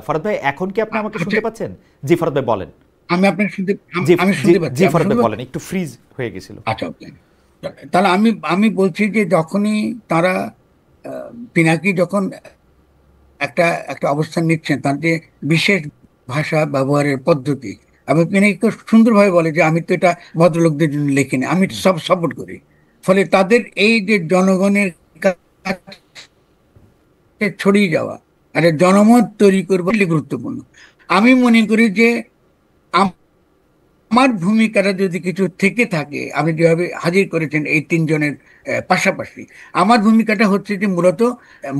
ফরদ ভাই, এখন কি আপনি আমাকে শুনতে পাচ্ছেন? জি ফরদ ভাই বলেন। আমি আপনাকে শুনতে, জি আমি জি শুনতে পাচ্ছি। জি ফরদ ভাই বলেন, একটু ফ্রিজ হয়ে গেছিল। আচ্ছা, ওকে। তাহলে আমি আমি বলছি যে যখনই তারা পিনাকি যখন একটা একটা অবস্থান নিচ্ছেন, তার যে বিশেষ ভাষা ব্যবহারের পদ্ধতি, এবং পিনাকি খুব সুন্দরভাবে বলে যে আমি তো এটা ভদ্রলোকদের জন্য লিখিনি, আমি সব সাপোর্ট করি। ফলে তাদের এই যে জনগণের কাছে ছড়িয়ে যাওয়া আর জনমত তৈরি করবো গুরুত্বপূর্ণ। আমি মনে করি যে আমার ভূমিকাটা যদি কিছু থেকে থাকে, আপনি যেভাবে হাজির করেছেন এই তিনজনের পাশাপাশি, আমার ভূমিকাটা হচ্ছে যে মূলত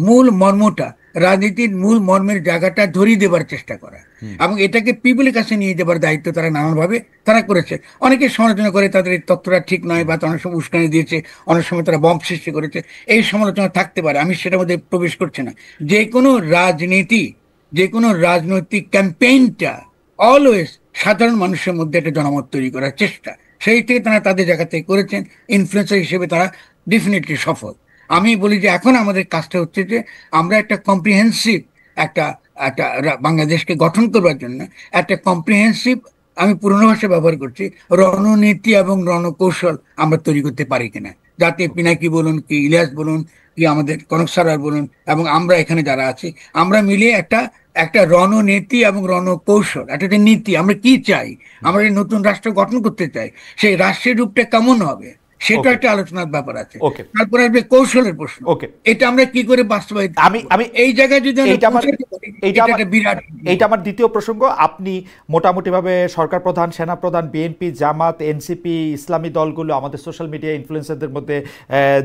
মূল মর্মটা রাজনীতির মূল মর্মের জায়গাটা ধরিয়ে দেবার চেষ্টা করা এবং এটাকে পিপলের কাছে নিয়ে যাবার দায়িত্ব তারা নানানভাবে তারা করেছে। অনেকে সমালোচনা করে তাদের এই তথ্যটা ঠিক নয় বা অনেক সময় উস্কানি দিয়েছে, অনেক সময় তারা বম্ব সৃষ্টি করেছে, এই সমালোচনা থাকতে পারে, আমি সেটার মধ্যে প্রবেশ করছি না। যে কোনো রাজনীতি, যে কোনো রাজনৈতিক ক্যাম্পেইনটা অলওয়েজ সাধারণ মানুষের মধ্যে একটা জনমত তৈরি করার চেষ্টা, সেই থেকে তারা তাদের জায়গা থেকে করেছেন। ইনফ্লুয়েন্সার হিসেবে তারা ডেফিনেটলি সফল। আমি বলি যে এখন আমাদের কাজটা হচ্ছে যে আমরা একটা কম্প্রিহেন্সিভ একটা একটা বাংলাদেশকে গঠন করবার জন্য একটা কম্প্রিহেন্সিভ, আমি পুরনো ভাষা ব্যবহার করছি, রণনীতি এবং রণকৌশল আমরা তৈরি করতে পারি কিনা, যাতে পিনাকি বলুন, কি ইলিয়াস বলুন, কি আমাদের কনক সারার বলুন, এবং আমরা এখানে যারা আছি, আমরা মিলিয়ে একটা একটা রণনীতি এবং রণকৌশল, একটা যে নীতি, আমরা কি চাই, আমরা এই নতুন রাষ্ট্র গঠন করতে চাই, সেই রাষ্ট্রের রূপটা কেমন হবে, সেটা ওকে একটা আলোচনার ব্যাপার আছে। ওকে তারপরে আসবে কৌশলের প্রশ্ন, ওকে এটা আমরা কি করে বাস্তবায়িত আমি করব। আমি এই জায়গায় যদি আমরা এইটা আমার পৌঁছাতে পারি, এইটা এটা আমার একটা বিরাট। এইটা আমার দ্বিতীয় প্রসঙ্গ। আপনি মোটামুটিভাবে সরকার প্রধান, সেনা প্রধান, বিএনপি, জামাত, এনসিপি, ইসলামী দলগুলো, আমাদের সোশ্যাল মিডিয়া ইনফ্লুয়েন্সারদের মধ্যে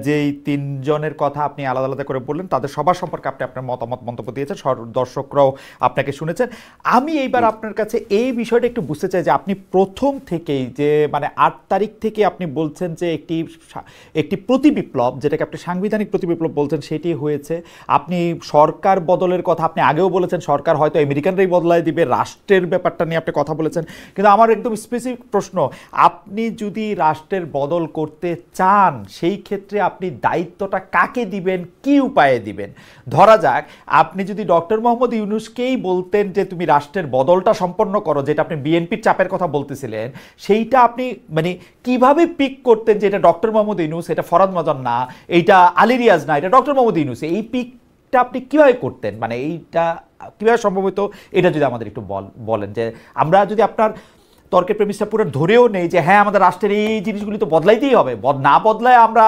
যেই তিনজনের কথা আপনি আলাদা আলাদা করে বললেন, তাদের সবার সম্পর্কে আপনি আপনার মতামত মন্তব্য দিয়েছেন, দর্শকরাও আপনাকে শুনেছেন। আমি এইবার আপনার কাছে এই বিষয়টা একটু বুঝতে চাই যে আপনি প্রথম থেকেই যে মানে 8 তারিখ থেকে আপনি বলছেন যে একটি প্রতিবিপ্লব, যেটাকে আপনি সাংবিধানিক প্রতিবিপ্লব বলছেন, সেটি হয়েছে। আপনি সরকার বদলের কথা আপনি আগেও বলেছেন, সরকার হয়তো আমেরিকানরাই বদলায় দিবে, রাষ্ট্রের ব্যাপারটা নিয়ে আপনি কথা বলেছেন। কিন্তু আমার একদম স্পেসিফিক প্রশ্ন, আপনি যদি রাষ্ট্রের বদল করতে চান, সেই ক্ষেত্রে আপনি দায়িত্বটা কাকে দিবেন, কি উপায়ে দিবেন? ধরা যাক আপনি যদি ডক্টর মোহাম্মদ ইউনূসকেই বলতেন যে তুমি রাষ্ট্রের বদলটা সম্পন্ন করো, যেটা আপনি বিএনপির চাপের কথা বলতেছিলেন, সেইটা আপনি মানে কিভাবে পিক করতেন যে এটা ডক্টর মোহাম্মদ ইউনূস, এটা ফরহাদ মজম না, এইটা আলী রিয়াজ না, এটা ডক্টর মোহাম্মদ ইউনূস, এই পিকটা আপনি কিভাবে করতেন, মানে এইটা কিভাবে সম্ভব হতো, এটা যদি আমাদের একটু বলেন। যে আমরা যদি আপনার তর্কের প্রেমিসটা পুরো ধরেও নেই যে হ্যাঁ আমাদের রাষ্ট্রের এই জিনিসগুলি তো বদলাইতেই হবে, না বদলায় আমরা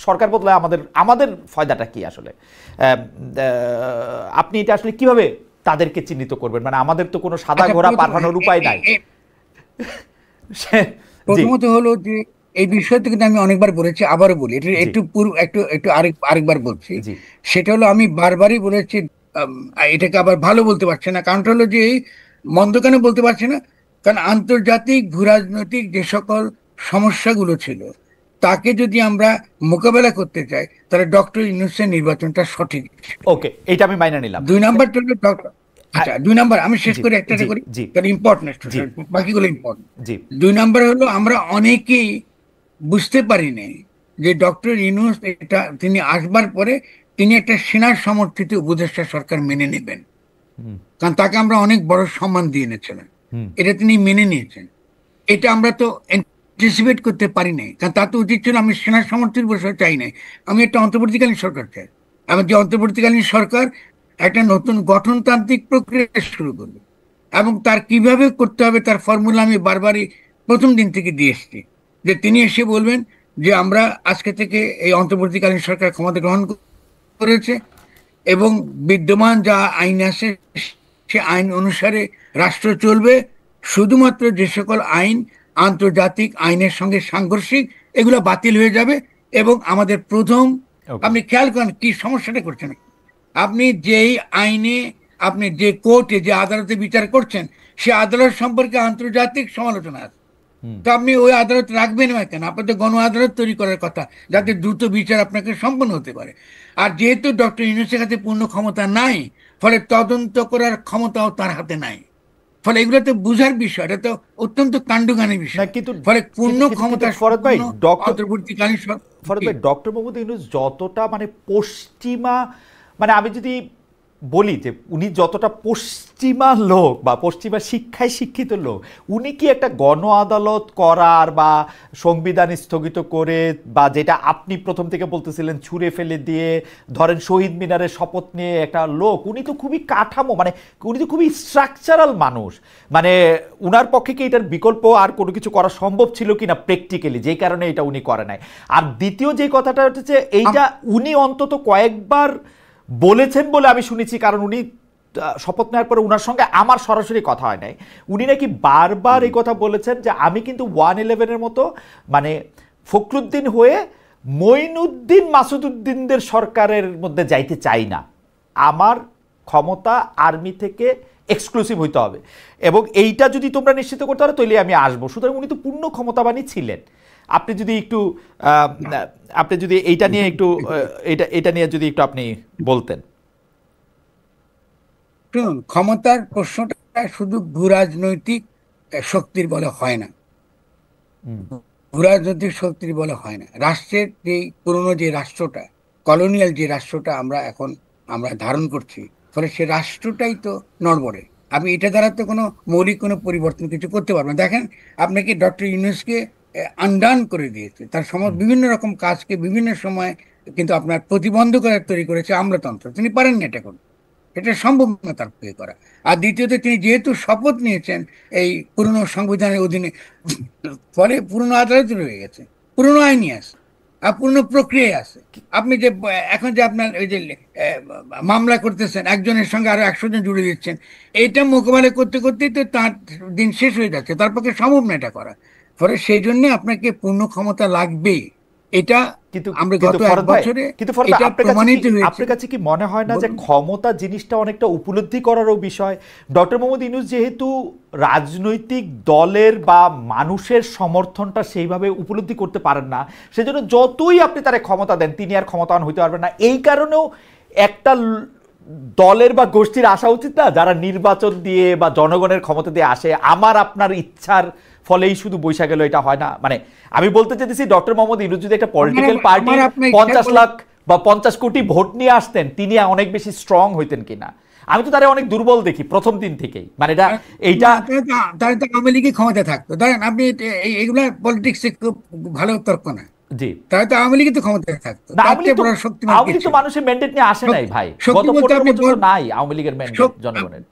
সরকার বদলায় আমাদের ফায়দাটা কি আসলে, আপনি এটা আসলে কিভাবে তাদেরকে চিহ্নিত করবেন? মানে আমাদের তো কোনো সাদা ঘোড়া পাঠানোর উপায় নাই। প্রথমত হলো যে এই বিষয়টা কিন্তু আমি অনেকবার বলেছি, আবারও বলি, এটা একটু একটু একটু আরেকবার বলছি। সেটা হলো আমি বারবারই বলেছি, এটাকে আবার ভালো বলতে পারছি না, কারণটা হলো যে মন্দ কেন বলতে পারছি না, কারণ আন্তর্জাতিক ভূরাজনৈতিক যে সকল সমস্যাগুলো ছিল, তাকে যদি আমরা মোকাবেলা করতে চাই, তাহলে ডক্টর ইউনূসের নির্বাচনটা সঠিক। ওকে, এটা আমি মাইনে নিলাম। 2 নাম্বারটা হলো ডক্টর, আচ্ছা 2 নাম্বার আমি শেষ করে একটা করি, কারণ ইম্পর্টেন্ট, বাকিগুলো ইম্পর্টেন্ট। 2 নাম্বার হলো আমরা অনেকেই বুঝতে পারিনি যে ডক্টর ইউনূস এটা তিনি আসবার পরে তিনি একটা সেনার সমর্থিত উপদেষ্টা সরকার মেনে নেবেন, কারণ তাকে আমরা অনেক বড় সম্মান দিয়ে নিয়েছিলেন, এটা তিনি মেনে নিয়েছেন। এটা আমরা তো অ্যান্টিসিপেট করতে পারি নাই, কারণ তা তো উচিত ছিল, আমি সেনার সমর্থিত উপদেষ্টা চাই নাই, আমি একটা অন্তর্বর্তীকালীন সরকার চাই। আমার যে অন্তর্বর্তীকালীন সরকার একটা নতুন গঠনতান্ত্রিক প্রক্রিয়া শুরু করবে, এবং তার কিভাবে করতে হবে তার ফর্মুলা আমি বারবারই প্রথম দিন থেকে দিয়ে এসেছি, যে তিনি এসে বলবেন যে আমরা আজকে থেকে এই অন্তর্বর্তীকালীন সরকার ক্ষমতা গ্রহণ করেছে এবং বিদ্যমান যা আইন আছে সে আইন অনুসারে রাষ্ট্র চলবে, শুধুমাত্র যে সকল আইন আন্তর্জাতিক আইনের সঙ্গে সাংঘর্ষিক এগুলো বাতিল হয়ে যাবে। এবং আমাদের প্রথম, আপনি খেয়াল করেন কি সমস্যাটা করছেন, আপনি যেই আইনে, আপনি যে কোর্টে যে আদালতে বিচার করছেন, সে আদালত সম্পর্কে আন্তর্জাতিক সমালোচনা আছে, তো আপনি ওই আদালত রাখবেন না কেন? আপনাদের গণ আদালত তৈরি করার কথা, যাতে দ্রুত বিচার আপনাকে সম্পন্ন হতে পারে। আর যেহেতু ডক্টর ইউনূসের হাতে পূর্ণ ক্ষমতা নাই, ফলে তদন্ত করার ক্ষমতাও তার হাতে নাই, ফলে এগুলো তো বুঝার বিষয়, এটা তো অত্যন্ত কাণ্ডজ্ঞানী বিষয়। ফলে পূর্ণ ক্ষমতা অন্তর্বর্তীকালীন ডক্টর মোহাম্মদ ইউনূস যতটা মানে পশ্চিমা, মানে আমি যদি বলি যে উনি যতটা পশ্চিমা লোক বা পশ্চিমা শিক্ষায় শিক্ষিত লোক, উনি কি একটা গণ আদালত করার বা সংবিধান স্থগিত করে বা যেটা আপনি প্রথম থেকে বলতেছিলেন ছুঁড়ে ফেলে দিয়ে ধরেন শহীদ মিনারের শপথ নিয়ে একটা লোক, উনি তো খুবই কাঠামো, মানে উনি তো খুবই স্ট্রাকচারাল মানুষ, মানে উনার পক্ষে কি এটার বিকল্প আর কোনো কিছু করা সম্ভব ছিল কিনা প্র্যাকটিক্যালি, যেই কারণে এটা উনি করে নাই। আর দ্বিতীয় যে কথাটা হচ্ছে এইটা উনি অন্তত কয়েকবার বলেছেন বলে আমি শুনেছি, কারণ উনি শপথ নেওয়ার পরে উনার সঙ্গে আমার সরাসরি কথা হয় নাই, উনি নাকি বারবার এই কথা বলেছেন যে আমি কিন্তু 111-এর মতো মানে ফখরুদ্দিন হয়ে মঈনুদ্দিন মাসুদউদ্দিনদের সরকারের মধ্যে যাইতে চাই না। আমার ক্ষমতা আর্মি থেকে এক্সক্লুসিভ হইতে হবে, এবং এইটা যদি তোমরা নিশ্চিত করতে পারো তাহলে আমি আসবো। সুতরাং উনি তো পূর্ণ ক্ষমতাবানই ছিলেন। আপনি যদি একটু এইটা নিয়ে একটু এটা নিয়ে যদি একটু আপনি বলতেন। শুনুন, ক্ষমতার প্রশ্নটা শুধু ভূরাজনৈতিক শক্তির বলে হয় না, ভূরাজনৈতিক শক্তির বলে হয় না। রাষ্ট্রের যে পুরনো যে রাষ্ট্রটা, কলোনিয়াল যে রাষ্ট্রটা আমরা ধারণ করছি, ফলে সে রাষ্ট্রটাই তো নড়বড়ে। আমি এটা দ্বারা তো মৌলিক কোনো পরিবর্তন কিছু করতে পারবো না। দেখেন, আপনাকে ডক্টর ইউনূসকে আনডান করে দিয়েছে, তার বিভিন্ন রকম কাজকে বিভিন্ন সময় কিন্তু আপনার প্রতিবন্ধকতা তৈরি করেছে আমলাতন্ত্র। তিনি পারেন না এটা করতে, এটা সম্ভব না তার পক্ষে করা। আর দ্বিতীয়ত, তিনি যেহেতু শপথ নিয়েছেন এই পুরনো সংবিধানের অধীনে, ফলে পুরনো আদালত রয়ে গেছে, পুরনো আইনই আছে আর পুরনো প্রক্রিয়ায় আছে। আপনি যে এখন যে আপনার ওই যে মামলা করতেছেন, একজনের সঙ্গে আরো 100 জন জুড়ে দিচ্ছেন, এটা মোকাবেলা করতে করতেই তো তার দিন শেষ হয়ে যাচ্ছে, তার পক্ষে সম্ভব না এটা করা। ফলে সেই জন্য আপনাকে পূর্ণ ক্ষমতা লাগবেই। এটা কিন্তু আমরা কিন্তু গত এক ফরহাদ ভাই, বছরে কিন্তু ফরহাদ ভাই, এটা প্রমাণিত হয়েছে। আপনার কাছে কি মনে হয় না যে বলুন। ক্ষমতা জিনিসটা অনেকটা উপলব্ধি করারও বিষয়? ডক্টর মোহাম্মদ ইউনূস যেহেতু রাজনৈতিক দলের বা মানুষের সমর্থনটা সেইভাবে উপলব্ধি করতে পারেন না, সেজন্য যতই আপনি তারে ক্ষমতা দেন তিনি আর ক্ষমতাবান হইতে পারবেন না। এই কারণেও একটা দলের বা গোষ্ঠীর আসা উচিত না, যারা নির্বাচন দিয়ে বা জনগণের ক্ষমতা দিয়ে আসে, আমার আপনার ইচ্ছার ফলেই শুধু বৈশা গেল, এটা হয় না। মানে আমি বলতে চাইতেছি, ডক্টর মোহাম্মদ ইউনূস যদি একটা পলিটিক্যাল পার্টি 50 লাখ বা 50 কোটি ভোট নিয়ে আসতেন, তিনি অনেক বেশি স্ট্রং হইতেন কিনা। আমি তো তারা অনেক দুর্বল দেখি প্রথম দিন থেকেই। মানে এইটা তাহলে তো আওয়ামী লীগই ক্ষমতা থাকতো। ধরেন আপনি এইগুলা পলিটিক্সে খুব ভালো তর্ক না, জি, তাহলে তো আওয়ামী লীগই তো ক্ষমতায় থাকতো। না, তার আওয়ামী লীগ চেয়ে তো বড় শক্তিমান আওয়ামী লীগ কিছু তো মানুষের ম্যান্ডেট নিয়ে আসে নাই ভাই। শক্তি গত বলতে 15 আপনি বছর তো নাই আওয়ামী লীগের ম্যান্ডেট জনগণের।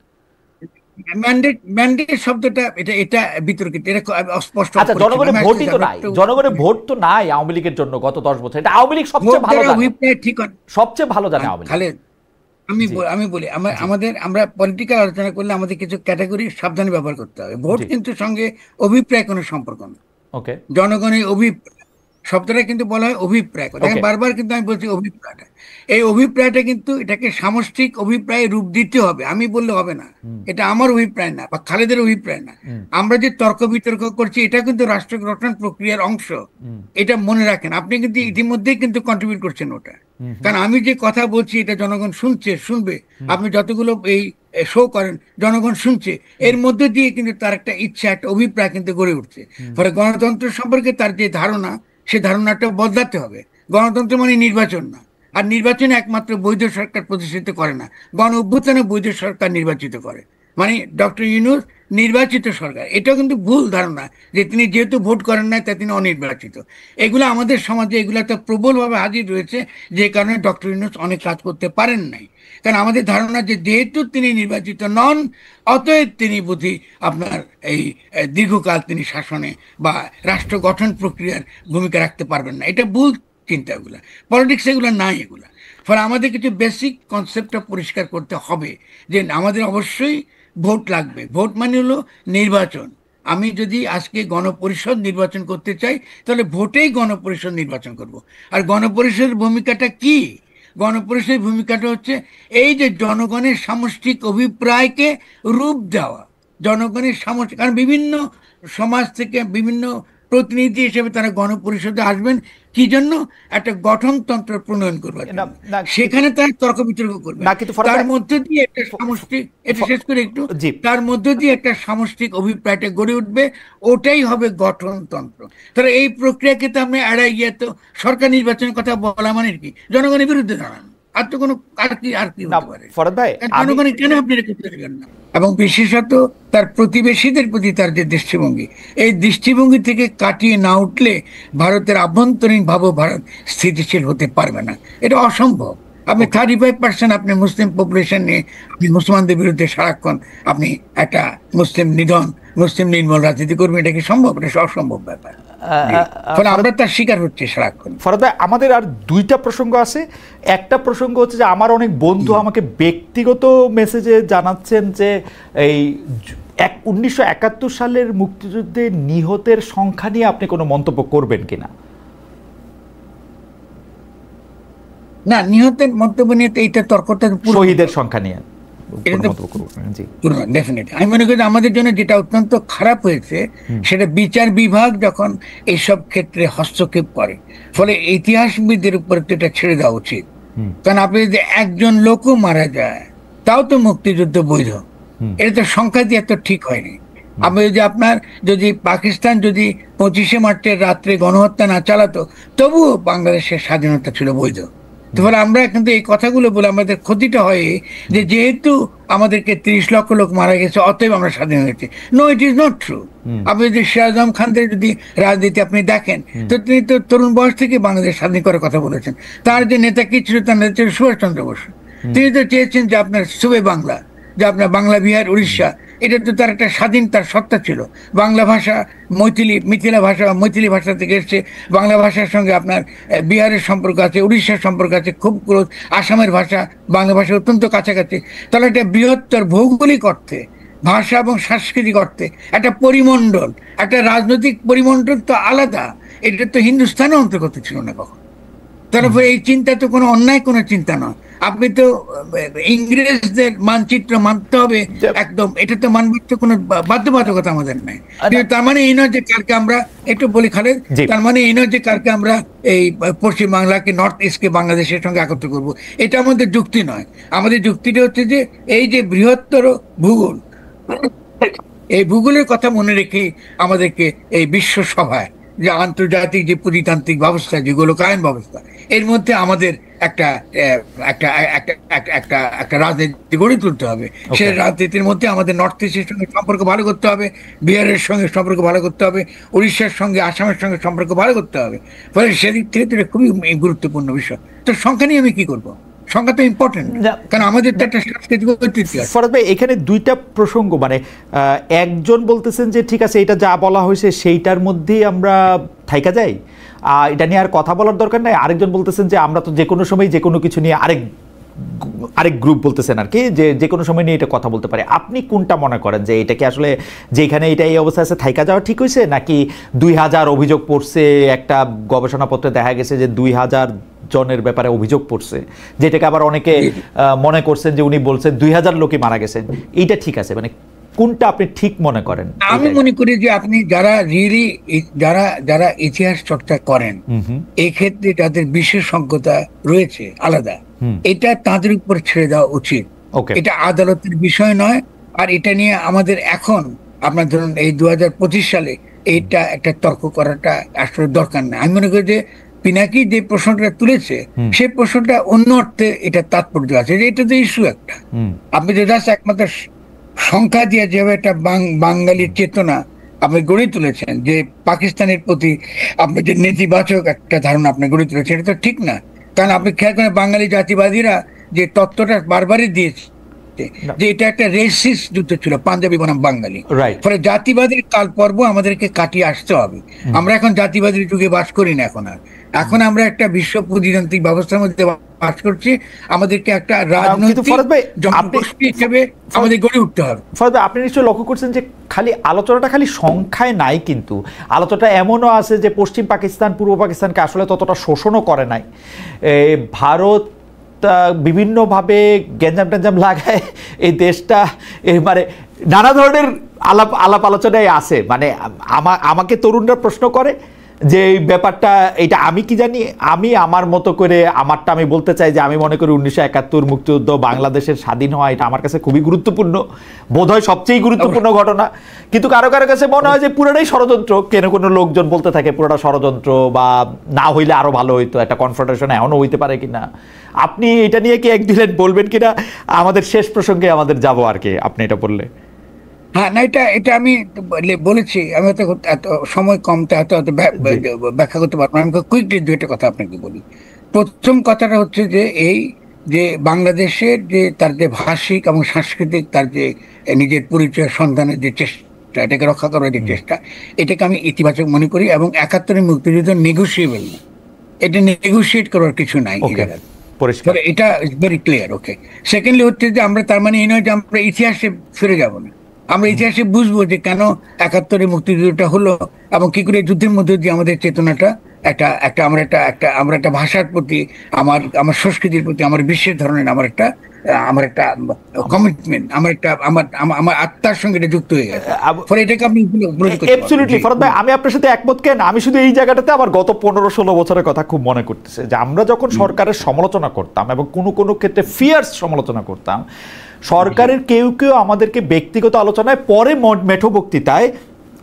ম্যান্ডেট ম্যান্ডেট শব্দটা এটা বিতর্কিত, এটা অস্পষ্ট। আচ্ছা, জনগণের ভোটই তো নাই, জনগণের ভোট তো নাই আওয়ামী লীগের জন্য গত 10 বছর। এটা আওয়ামী লীগ সবচেয়ে ভালো জানে, অভিপ্রায় ঠিক সবচেয়ে ভালো জানে আওয়ামী লীগ। খালেদ, আমি বলি, আমরা পলিটিক্যাল আলোচনা করলে আমাদের কিছু ক্যাটাগরি সাবধানে ব্যবহার করতে হবে। ভোট কিন্তু সঙ্গে অভিপ্রায় কোনো সম্পর্ক না। ওকে, জনগণের অভিপ্রায় শব্দটা কিন্তু বলা হয় অভিপ্রায়। দেখেন, বারবার কিন্তু আমি বলছি অভিপ্রায়টা, এই অভিপ্রায়টা কিন্তু এটাকে সামষ্টিক অভিপ্রায় রূপ দিতে হবে। আমি বললে হবে না, এটা আমার অভিপ্রায় না বা খালেদের অভিপ্রায় না। আমরা যে তর্ক বিতর্ক করছি, এটা কিন্তু রাষ্ট্র গঠন প্রক্রিয়ার অংশ। এটা মনে রাখেন, আপনি কিন্তু ইতিমধ্যেই কিন্তু কন্ট্রিবিউট করছেন ওটা। কারণ আমি যে কথা বলছি এটা জনগণ শুনবে। আপনি যতগুলো এই শো করেন, জনগণ শুনছে। এর মধ্যে দিয়ে কিন্তু তার একটা ইচ্ছা, একটা অভিপ্রায় কিন্তু গড়ে উঠছে। ফলে গণতন্ত্র সম্পর্কে তার যে ধারণা, সে ধারণাটা বদলাতে হবে। গণতন্ত্র মানে নির্বাচন না, আর নির্বাচনে একমাত্র বৈধ সরকার প্রতিষ্ঠিত করে না, গণ অভ্যুত্থানে বৈধ সরকার নির্বাচিত করে। মানে ডক্টর ইউনূস নির্বাচিত সরকার, এটাও কিন্তু ভুল ধারণা যে তিনি যেহেতু ভোট করেন না তাই তিনি অনির্বাচিত। এগুলো আমাদের সমাজে এগুলো তো প্রবলভাবে হাজির রয়েছে, যে কারণে ডক্টর ইউনূস অনেক কাজ করতে পারেন নাই। কারণ আমাদের ধারণা যে যেহেতু তিনি নির্বাচিত নন, অতএব তিনি বুঝি আপনার এই দীর্ঘকাল তিনি শাসনে বা রাষ্ট্র গঠন প্রক্রিয়ার ভূমিকা রাখতে পারবেন না। এটা ভুল চিন্তা, এগুলা পলিটিক্স, এগুলো নাই এগুলা। ফলে আমাদের কিছু বেসিক কনসেপ্টটা পরিষ্কার করতে হবে যে আমাদের অবশ্যই ভোট লাগবে। ভোট মানে হলো নির্বাচন। আমি যদি আজকে গণপরিষদ নির্বাচন করতে চাই, তাহলে ভোটেই গণপরিষদ নির্বাচন করব। আর গণপরিষদের ভূমিকাটা কি? গণপরিষদের ভূমিকাটা হচ্ছে এই যে জনগণের সামষ্টিক অভিপ্রায়কে রূপ দেওয়া। জনগণের সামষ্টিক, কারণ বিভিন্ন সমাজ থেকে বিভিন্ন প্রতিনিধি হিসেবে তারা গণপরিষদে আসবেন কি জন্য? একটা গঠনতন্ত্র প্রণয়ন করবার জন্য। সেখানে তারা তর্ক বিতর্ক করবে, তার মধ্যে দিয়ে একটা সামষ্টিক, এটা শেষ করে একটু, তার মধ্যে দিয়ে একটা সামষ্টিক অভিপ্রায়টা গড়ে উঠবে, ওটাই হবে গঠনতন্ত্র। তাহলে এই প্রক্রিয়াকে তো আমরা এড়াই গিয়ে তো সরকার নির্বাচনের কথা বলা মানে কি জনগণের বিরুদ্ধে দাঁড়ানো। আর তো কোনো আর কি হতে পারে? জনগণের কেন আপনি রেখে না? এবং বিশেষত তার প্রতিবেশীদের প্রতি তার যে দৃষ্টিভঙ্গি, এই দৃষ্টিভঙ্গি থেকে কাটিয়ে না উঠলে ভারতের আভ্যন্তরীণ ভাবে ভারত স্থিতিশীল হতে পারবে না। এটা অসম্ভব। আপনি 35% আপনি মুসলিম পপুলেশন নিয়ে আপনি মুসলমানদের বিরুদ্ধে সারাক্ষণ আপনি একটা মুসলিম নিধন, মুসলিম নির্মূল রাজনীতি করবেন, এটা কি সম্ভব? এটা অসম্ভব ব্যাপার। ফলে আমরা তার শিকার হচ্ছি সারাক্ষণ। ফরহাদ ভাই, আমাদের আর দুইটা প্রসঙ্গ আছে। একটা প্রসঙ্গ হচ্ছে যে আমার অনেক বন্ধু আমাকে ব্যক্তিগত মেসেজে জানাচ্ছেন যে এই 1971 সালের মুক্তিযুদ্ধে নিহতের সংখ্যা নিয়ে আপনি কোনো মন্তব্য করবেন কিনা। না, নিহতের মন্তব্য নিয়ে তো এইটা তর্কটা শহীদের সংখ্যা নিয়ে ডেফিনেটলি আমি মনে করি আমাদের জন্য যেটা অত্যন্ত খারাপ হয়েছে সেটা বিচার বিভাগ যখন এইসব ক্ষেত্রে হস্তক্ষেপ করে, ফলে ইতিহাসবিদদের উপর এটা ছেড়ে দেওয়া উচিত। কারণ আপনি যদি একজন লোকও মারা যায় তাও তো মুক্তিযুদ্ধ বৈধ, এটা তো সংখ্যা দিয়ে এত ঠিক হয়নি। আপনি যদি পাকিস্তান যদি 25শে মার্চের রাত্রে গণহত্যা না চালাতো তবুও বাংলাদেশের স্বাধীনতা ছিল বৈধ। ফলে আমরা কিন্তু এই কথাগুলো বলে আমাদের ক্ষতিটা হয় যে যেহেতু আমাদেরকে 30 লক্ষ লোক মারা গেছে অতএব আমরা স্বাধীন হয়েছি। No, it is not true. আপনি যদি সিরাজ আহমদ খানদের যদি রাজনীতি আপনি দেখেন তো তিনি তো তরুণ বয়স থেকে বাংলাদেশ স্বাধীন করার কথা বলেছেন। তার যে নেতা কি ছিল, তার নেতা ছিল সুভাষচন্দ্র বসু। তিনি তো চেয়েছেন যে আপনার সুবে বাংলা, যে আপনার বাংলা, বিহার, উড়িষ্যা, এটা তো তার একটা স্বাধীন তার সত্তা ছিল। বাংলা ভাষা মিথিলা ভাষা বা মৈথিলি ভাষা থেকে এসছে। বাংলা ভাষার সঙ্গে আপনার বিহারের সম্পর্ক আছে, উড়িষ্যার সম্পর্ক আছে খুব ক্লোজ। আসামের ভাষা বাংলা ভাষা অত্যন্ত কাছাকাছি। তাহলে একটা বৃহত্তর ভৌগোলিক অর্থে, ভাষা এবং সাংস্কৃতিক অর্থে একটা পরিমণ্ডল, একটা রাজনৈতিক পরিমণ্ডল তো আলাদা। এটা তো হিন্দুস্তানের অন্তর্গত ছিল না কখন। তারপরে এই চিন্তা তো কোনো অন্যায় কোনো চিন্তা নয়। আপনি তো ইংরেজদের মানচিত্র মানতে হবে একদম, এটা তো মানবার তো কোনো বাধ্যবাধকতা আমাদের নাই। তার মানে এই নয় যে কালকে আমরা, একটু বলি খালেদ, তার মানে এই নয় যে কালকে আমরা এই পশ্চিম বাংলাকে, নর্থ ইস্টকে বাংলাদেশের সঙ্গে একত্র করব, এটা আমাদের যুক্তি নয়। আমাদের যুক্তিটা হচ্ছে যে এই যে বৃহত্তর ভূগোল, এই ভূগোলের কথা মনে রেখে আমাদেরকে এই বিশ্ব সভায় যে আন্তর্জাতিক যে পুঁজিতান্ত্রিক ব্যবস্থা, যে গোলকায়ন ব্যবস্থা, এর মধ্যে আমাদের একটা একটা একটা একটা রাজনীতি গড়ে তুলতে হবে। সেই রাজনীতির মধ্যে আমাদের নর্থ ইস্টের সঙ্গে সম্পর্ক ভালো করতে হবে, বিহারের সঙ্গে সম্পর্ক ভালো করতে হবে, উড়িষ্যার সঙ্গে, আসামের সঙ্গে সম্পর্ক ভালো করতে হবে। ফলে সেদিক থেকে এটা খুবই গুরুত্বপূর্ণ বিষয়। তো সংখ্যা নিয়ে আমি কি করবো? সংখ্যা তো ইম্পর্টেন্ট, কারণ আমাদের তো একটা সাংস্কৃতিক ঐতিহ্য আছে। ফরাদ ভাই, এখানে দুইটা প্রসঙ্গ, মানে একজন বলতেছেন যে ঠিক আছে, এটা যা বলা হয়েছে সেইটার মধ্যেই আমরা থাইকা যাই, এটা নিয়ে আর কথা বলার দরকার নাই। আরেকজন বলতেছেন যে আমরা তো যে কোনো সময় যে কোনো কিছু নিয়ে, আরেক গ্রুপ বলতেছেন আর কি, যে কোনো সময় নিয়ে এটা কথা বলতে পারে। আপনি কোনটা মনে করেন, যে এটা কি আসলে যেখানে এটা এই অবস্থা আছে থাইকা যাওয়া ঠিক হয়েছে, নাকি 2000 অভিযোগ পড়ছে, একটা গবেষণাপত্রে দেখা গেছে যে 2000 জনের ব্যাপারে অভিযোগ পড়ছে, যেটাকে আবার অনেকে মনে করছেন যে উনি বলছেন 2000 লোকই মারা গেছেন, এইটা ঠিক আছে? মানে কোনটা আপনি ঠিক মনে করেন? আমি মনে করি যে আপনি যারা ইতিহাস চর্চা করেন, এই ক্ষেত্রে যাদের বিশেষজ্ঞতা রয়েছে আলাদা, এটা তাদের উপর ছেড়ে দেওয়া উচিত। এটা আদালতের বিষয় নয়। আর এটা নিয়ে আমাদের এখন, আপনার ধরুন এই 2025 সালে এইটা একটা তর্ক করাটা আসলে দরকার নেই। আমি মনে করি যে পিনাকি যে প্রশ্নটা তুলেছে সেই প্রশ্নটা অন্য অর্থে এটা তাৎপর্য আছে, যে এটা তো ইস্যু একটা। আপনি যে জাস্ট একমাত্র সংখ্যা দিয়ে যেভাবে একটা বাঙালির চেতনা আপনি গড়ে তুলেছেন, যে পাকিস্তানের প্রতি আপনি যে নেতিবাচক একটা ধারণা আপনি গড়ে তুলেছেন, এটা তো ঠিক না। কারণ আপনি খেয়াল করেন বাঙালি জাতিবাদীরা যে তত্ত্বটা বারবারই দিয়েছে যে এটা একটা রেসিস্ট যুদ্ধ ছিল, পাঞ্জাবি বনাম বাঙালি। ফলে জাতিবাদীর কাল পর্ব আমাদেরকে কাটিয়ে আসতে হবে। আমরা এখন জাতিবাদীর যুগে বাস করি না। এখন আমরা একটা বিশ্ব পুঁজিতান্ত্রিক ব্যবস্থার মধ্যে বাস করছি। আমাদেরকে একটা রাজনৈতিক জনগোষ্ঠী হিসেবে আমাদের গড়ে উঠতে হবে। ফরাদ ভাই, আপনি নিশ্চয়ই লক্ষ্য করছেন যে আলোচনাটা খালি সংখ্যায় নাই, কিন্তু আলোচনাটা এমনও আছে যে পশ্চিম পাকিস্তান পূর্ব পাকিস্তানকে আসলে ততটা শোষণও করে নাই। ভারত বিভিন্নভাবে গ্যাঞ্জাম ট্যাঞ্জাম লাগায় এই দেশটা, মানে নানা ধরনের আলাপ আলোচনায় আছে। মানে আমাকে তরুণরা প্রশ্ন করে যে এই ব্যাপারটা, এটা আমি কি জানি, আমি আমার মতো করে আমারটা আমি বলতে চাই যে আমি মনে করি 1971 মুক্তিযুদ্ধ, বাংলাদেশের স্বাধীন হওয়া, এটা আমার কাছে খুবই গুরুত্বপূর্ণ, বোধহয় সবচেয়ে গুরুত্বপূর্ণ ঘটনা। কিন্তু কারো কারো কাছে মনে হয় যে পুরোটাই ষড়যন্ত্র। কোনো লোকজন বলতে থাকে পুরোটা ষড়যন্ত্র, বা না হইলে আরো ভালো হইতো, একটা কনফ্রন্টেশন এখনো হইতে পারে কিনা। আপনি এটা নিয়ে কি একদিন বলবেন কিনা? আমাদের শেষ প্রসঙ্গে আমাদের যাবো আর কি, আপনি এটা বললে। হ্যাঁ, না, এটা আমি বলেছি। আমি এত সময় কম, তো এত ব্যাখ্যা করতে পারবো না। আমি কুইকলি দুইটা কথা আপনাকে বলি। প্রথম কথাটা হচ্ছে যে এই যে বাংলাদেশের যে তার যে ভাষিক এবং সাংস্কৃতিক তার যে নিজের পরিচয় সন্ধানের যে চেষ্টা, এটাকে রক্ষা করার যে চেষ্টা, এটাকে আমি ইতিবাচক মনে করি। এবং 71 মুক্তিযুদ্ধ নেগোসিয়েবল না, এটা নেগোসিয়েট করার কিছু নাই। এটা ভেরি ক্লিয়ার। ওকে, সেকেন্ডলি হচ্ছে যে আমরা, তার মানে এই নয় যে আমরা ইতিহাসে ফিরে যাব না। আমরা ইতিহাসে বুঝবো যে কেন 71 মুক্তিযুদ্ধটা হলো এবং কি করে যুদ্ধের মধ্যে দিয়ে আমাদের চেতনাটা একটা একটা আমরা একটা একটা আমরা একটা ভাষার প্রতি, আমার আমার সংস্কৃতির প্রতি, আমার বিশেষ ধরনের আমার একটা কমিটমেন্ট, আমার আত্মার সঙ্গে এটা যুক্ত হয়ে গেছে। ফলে এটাকে আপনি উপলব্ধি করতে পারবেন। অ্যাবসলিউটলি ফরহাদ ভাই, আমি আপনার সাথে একমত। কেন আমি শুধু এই জায়গাটাতে আমার গত 15-16 বছরের কথা খুব মনে করতেছে, যে আমরা যখন সরকারের সমালোচনা করতাম এবং কোনো কোনো ক্ষেত্রে ফিয়ার্স সমালোচনা করতাম, সরকারের কেউ কেউ আমাদেরকে ব্যক্তিগত আলোচনায় পরে মেঠো বক্তৃতায়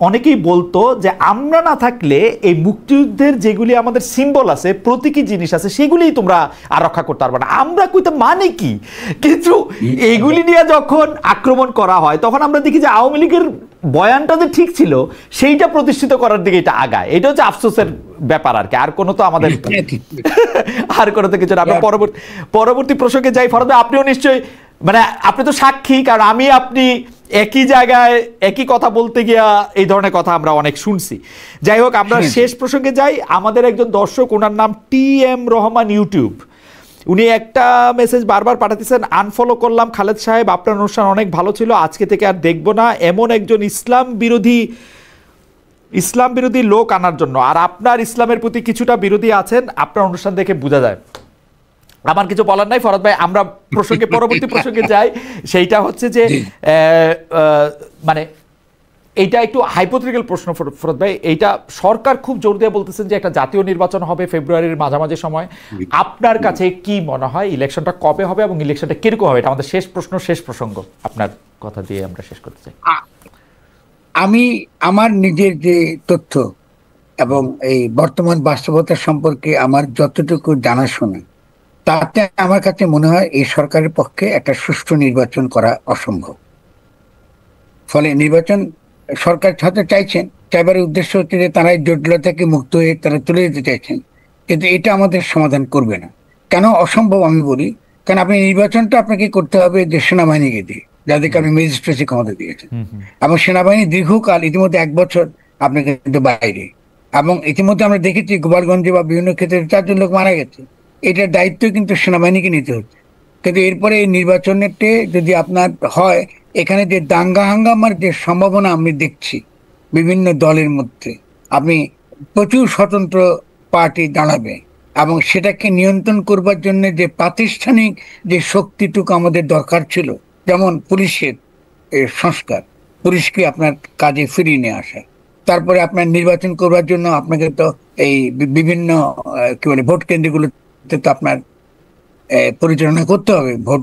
অনেকেই বলতো যে আমরা না থাকলে এই মুক্তিযুদ্ধের যেগুলি আমাদের সিম্বল আছে, প্রতীকী জিনিস আছে, সেগুলি তোমরা আর রক্ষা করতে পারবে না। আমরা কইতে মানে কি, কিন্তু এগুলি নিয়ে যখন আক্রমণ করা হয় তখন আমরা দেখি যে আওয়ামী লীগের বয়ানটা যে ঠিক ছিল সেইটা প্রতিষ্ঠিত করার দিকে এটা আগায়। এটা হচ্ছে আফসোসের ব্যাপার আর কি, আর কোনো তো আমাদের আর কোনো তো কিছু না। আমরা পরবর্তী প্রসঙ্গে যাই। ফরহাদ ভাই, আপনিও নিশ্চয়ই মানে আপনি তো সাক্ষী, কারণ আমি আপনি একই জায়গায় একই কথা বলতে গিয়া এই ধরনের কথা আমরা অনেক শুনছি। যাই হোক, আমরা শেষ প্রসঙ্গে যাই। আমাদের একজন দর্শক, ওনার নাম TM রহমান ইউটিউব, উনি একটা মেসেজ বারবার পাঠাতেছেন, আনফলো করলাম খালেদ সাহেব, আপনার অনুষ্ঠান অনেক ভালো ছিল, আজকে থেকে আর দেখব না, এমন একজন ইসলাম বিরোধী লোক আনার জন্য। আর আপনার ইসলামের প্রতি কিছুটা বিরোধী আছেন, আপনার অনুষ্ঠান দেখে বোঝা যায়। আমার কিছু বলার নাই ফরহাদ ভাই, আমরা পরবর্তী প্রসঙ্গে যাই। সেইটা হচ্ছে যে মানে এইটা একটু হাইপোথেটিক্যাল প্রশ্ন ফরহাদ ভাই। এইটা সরকার খুব জোর দিয়ে বলতেছেন যে একটা জাতীয় নির্বাচন হবে ফেব্রুয়ারির মাঝামাঝি সময়। আপনার কাছে কি মনে হয় ইলেকশনটা কবে হবে এবং ইলেকশনটা কিরকম হবে? এটা আমাদের শেষ প্রশ্ন, শেষ প্রসঙ্গ, আপনার কথা দিয়ে আমরা শেষ করতে চাই। আমি আমার নিজের যে তথ্য এবং এই বর্তমান বাস্তবতা সম্পর্কে আমার যতটুকু জানাশোনা, তাতে আমার কাছে মনে হয় এই সরকারের পক্ষে একটা সুষ্ঠু নির্বাচন করা অসম্ভব। ফলে নির্বাচন সরকার হয়তো চাইবার উদ্দেশ্য হচ্ছে যে তারা এই জটিলতা থেকে মুক্ত হয়ে তারা চলে যেতে চাইছেন, কিন্তু এটা আমাদের সমাধান করবে না। কেন অসম্ভব আমি বলি, কারণ আপনি নির্বাচনটা আপনাকে করতে হবে যে সেনাবাহিনীকে দিয়ে, যাদেরকে আপনি ম্যাজিস্ট্রেসি ক্ষমতা দিয়েছেন, এবং সেনাবাহিনী দীর্ঘকাল ইতিমধ্যে 1 বছর আপনাকে কিন্তু বাইরে, এবং ইতিমধ্যে আমরা দেখেছি গোপালগঞ্জে বা বিভিন্ন ক্ষেত্রে 4 জন লোক মারা গেছে। এটার দায়িত্ব কিন্তু সেনাবাহিনীকে নিতে হচ্ছে। কিন্তু এরপরে এই নির্বাচনেতে যদি আপনার হয়, এখানে যে দাঙ্গা হাঙ্গামার যে সম্ভাবনা আমি দেখছি বিভিন্ন দলের মধ্যে, আপনি প্রচুর স্বতন্ত্র পার্টি দাঁড়াবে, এবং সেটাকে নিয়ন্ত্রণ করবার জন্য যে প্রাতিষ্ঠানিক যে শক্তিটুকু আমাদের দরকার ছিল, যেমন পুলিশের সংস্কার, পুলিশকে আপনার কাজে ফিরিয়ে নিয়ে আসা, তারপরে আপনার নির্বাচন করবার জন্য আপনাকে তো এই বিভিন্ন কি বলে ভোট কেন্দ্রগুলোতে তো আপনার পরিচালনা করতে হবে ভোট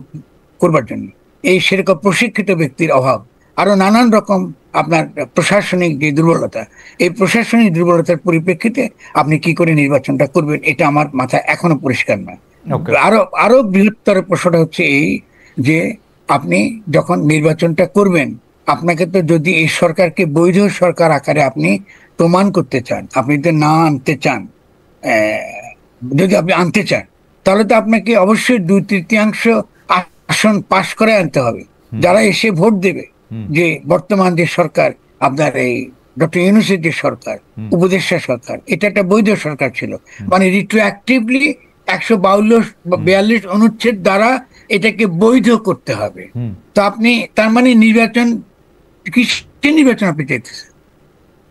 করবার জন্য, এই সেরকম প্রশিক্ষিত ব্যক্তির অভাব, আরো নানান রকম আপনার প্রশাসনিক যে দুর্বলতা, এই প্রশাসনিক দুর্বলতার পরিপ্রেক্ষিতে আপনি কি করে নির্বাচনটা করবেন, এটা আমার মাথায় এখনো পরিষ্কার নয়। আরো বৃহত্তর প্রশ্নটা হচ্ছে এই যে আপনি যখন নির্বাচনটা করবেন, আপনাকে তো যদি এই সরকারকে বৈধ সরকার আকারে আপনি প্রমাণ করতে চান, আপনি যদি না আনতে চান, যদি আপনি আনতে চান, তাহলে তো আপনাকে অবশ্যই 2/3 আসন পাশ করে আনতে হবে। যারা এসে ভোট দেবে যে বর্তমান যে সরকার আপনার এই ডক্টর ইউনূসের যে সরকার, উপদেষ্টা সরকার, এটা একটা বৈধ সরকার ছিল, মানে রিট্রোঅ্যাক্টিভলি 142 অনুচ্ছেদ দ্বারা এটাকে বৈধ করতে হবে। তো আপনি তার মানে নির্বাচন আপনি চাইতেছেন,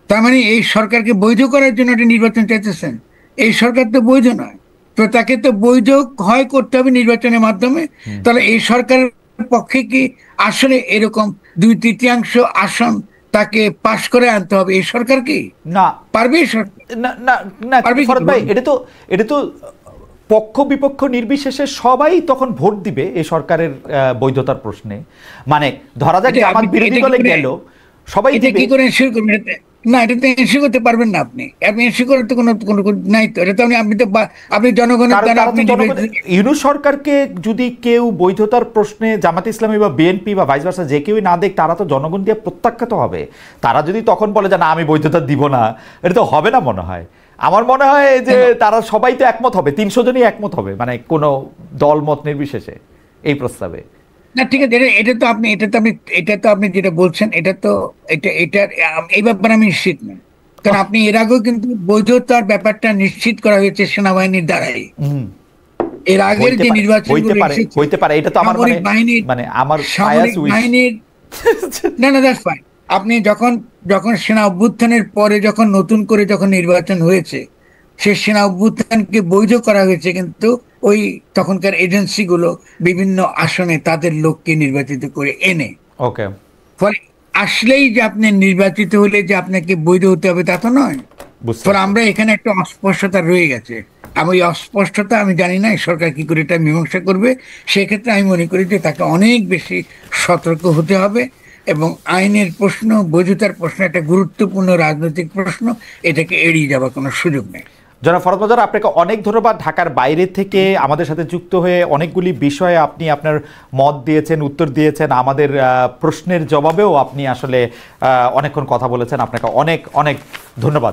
তার মানে এই সরকারকে বৈধ করার জন্য একটা নির্বাচন চাইতেছেন। এই সরকার তো বৈধ নয়, তো তাকে তো বৈধ হয় করতে হবে নির্বাচনের মাধ্যমে। তাহলে এই সরকারের পক্ষে কি আসলে এরকম 2/3 আসন তাকে পাশ করে আনতে হবে এই সরকার? কি না পারবে? এটা তো পক্ষ বিপক্ষ নির্বিশেষে সবাই তখন ভোট দিবে এই সরকারের বৈধতার প্রশ্নে। মানে ধরা যাক আমার বিরোধী দলে গেল, সবাই কি করে এনশিওর করবেন? না, এটা তো এনশিওর করতে পারবেন না আপনি এনশিওর করতে কোনো নাই তো। এটা তো আপনি জনগণের দ্বারা ইউনূস সরকারকে যদি কেউ বৈধতার প্রশ্নে জামাতে ইসলামী বা বিএনপি বা ভাইস ভার্সা যে কেউই না দেখ, তারা তো জনগণ দিয়ে প্রত্যাখ্যাত হবে। তারা যদি তখন বলে যে না আমি বৈধতা দিব না, এটা তো হবে না মনে হয়। আমার মনে হয় যে তারা সবাই তো একমত হবে, 300 জনই একমত হবে, মানে কোনো দল মত নির্বিশেষে এই প্রস্তাবে। না ঠিক আছে, এটা তো আপনি যেটা বলছেন এটা এই ব্যাপারে আমি নিশ্চিত না, কারণ আপনি এর আগেও কিন্তু বৈধতার ব্যাপারটা নিশ্চিত করা হয়েছে সেনাবাহিনীর দ্বারাই। এর আগের যে নির্বাচন হইতে পারে, এটা তো আমার মানে আমার বাহিনীর না দ্যাটস ফাইন। আপনি যখন সেনা অভ্যুত্থানের পরে যখন নতুন করে যখন নির্বাচন হয়েছে, সে সেনা অভ্যুত্থানকে বৈধ করা হয়েছে, কিন্তু ওই তখনকার এজেন্সিগুলো বিভিন্ন আসনে তাদের লোককে নির্বাচিত করে এনে। ওকে, ফলে আসলেই যে আপনি নির্বাচিত হলে যে আপনাকে বৈধ হতে হবে তা তো নয়। বুঝতে ফলে পারছি। আমরা এখানে একটা অস্পষ্টতা রয়ে গেছে। আমি ওই অস্পষ্টতা, আমি জানি না এই সরকার কি করে এটা মীমাংসা করবে। সেক্ষেত্রে আমি মনে করি যে তাকে অনেক বেশি সতর্ক হতে হবে, এবং আইনের প্রশ্ন, বৈধতার প্রশ্ন একটা গুরুত্বপূর্ণ রাজনৈতিক প্রশ্ন, এটাকে এড়িয়ে যাওয়ার কোনো সুযোগ নেই। জনাব ফরহাদ মজার, আপনাকে অনেক ধন্যবাদ। ঢাকার বাইরে থেকে আমাদের সাথে যুক্ত হয়ে অনেকগুলি বিষয়ে আপনি আপনার মত দিয়েছেন, উত্তর দিয়েছেন, আমাদের প্রশ্নের জবাবেও আপনি আসলে অনেকক্ষণ কথা বলেছেন। আপনাকে অনেক অনেক ধন্যবাদ।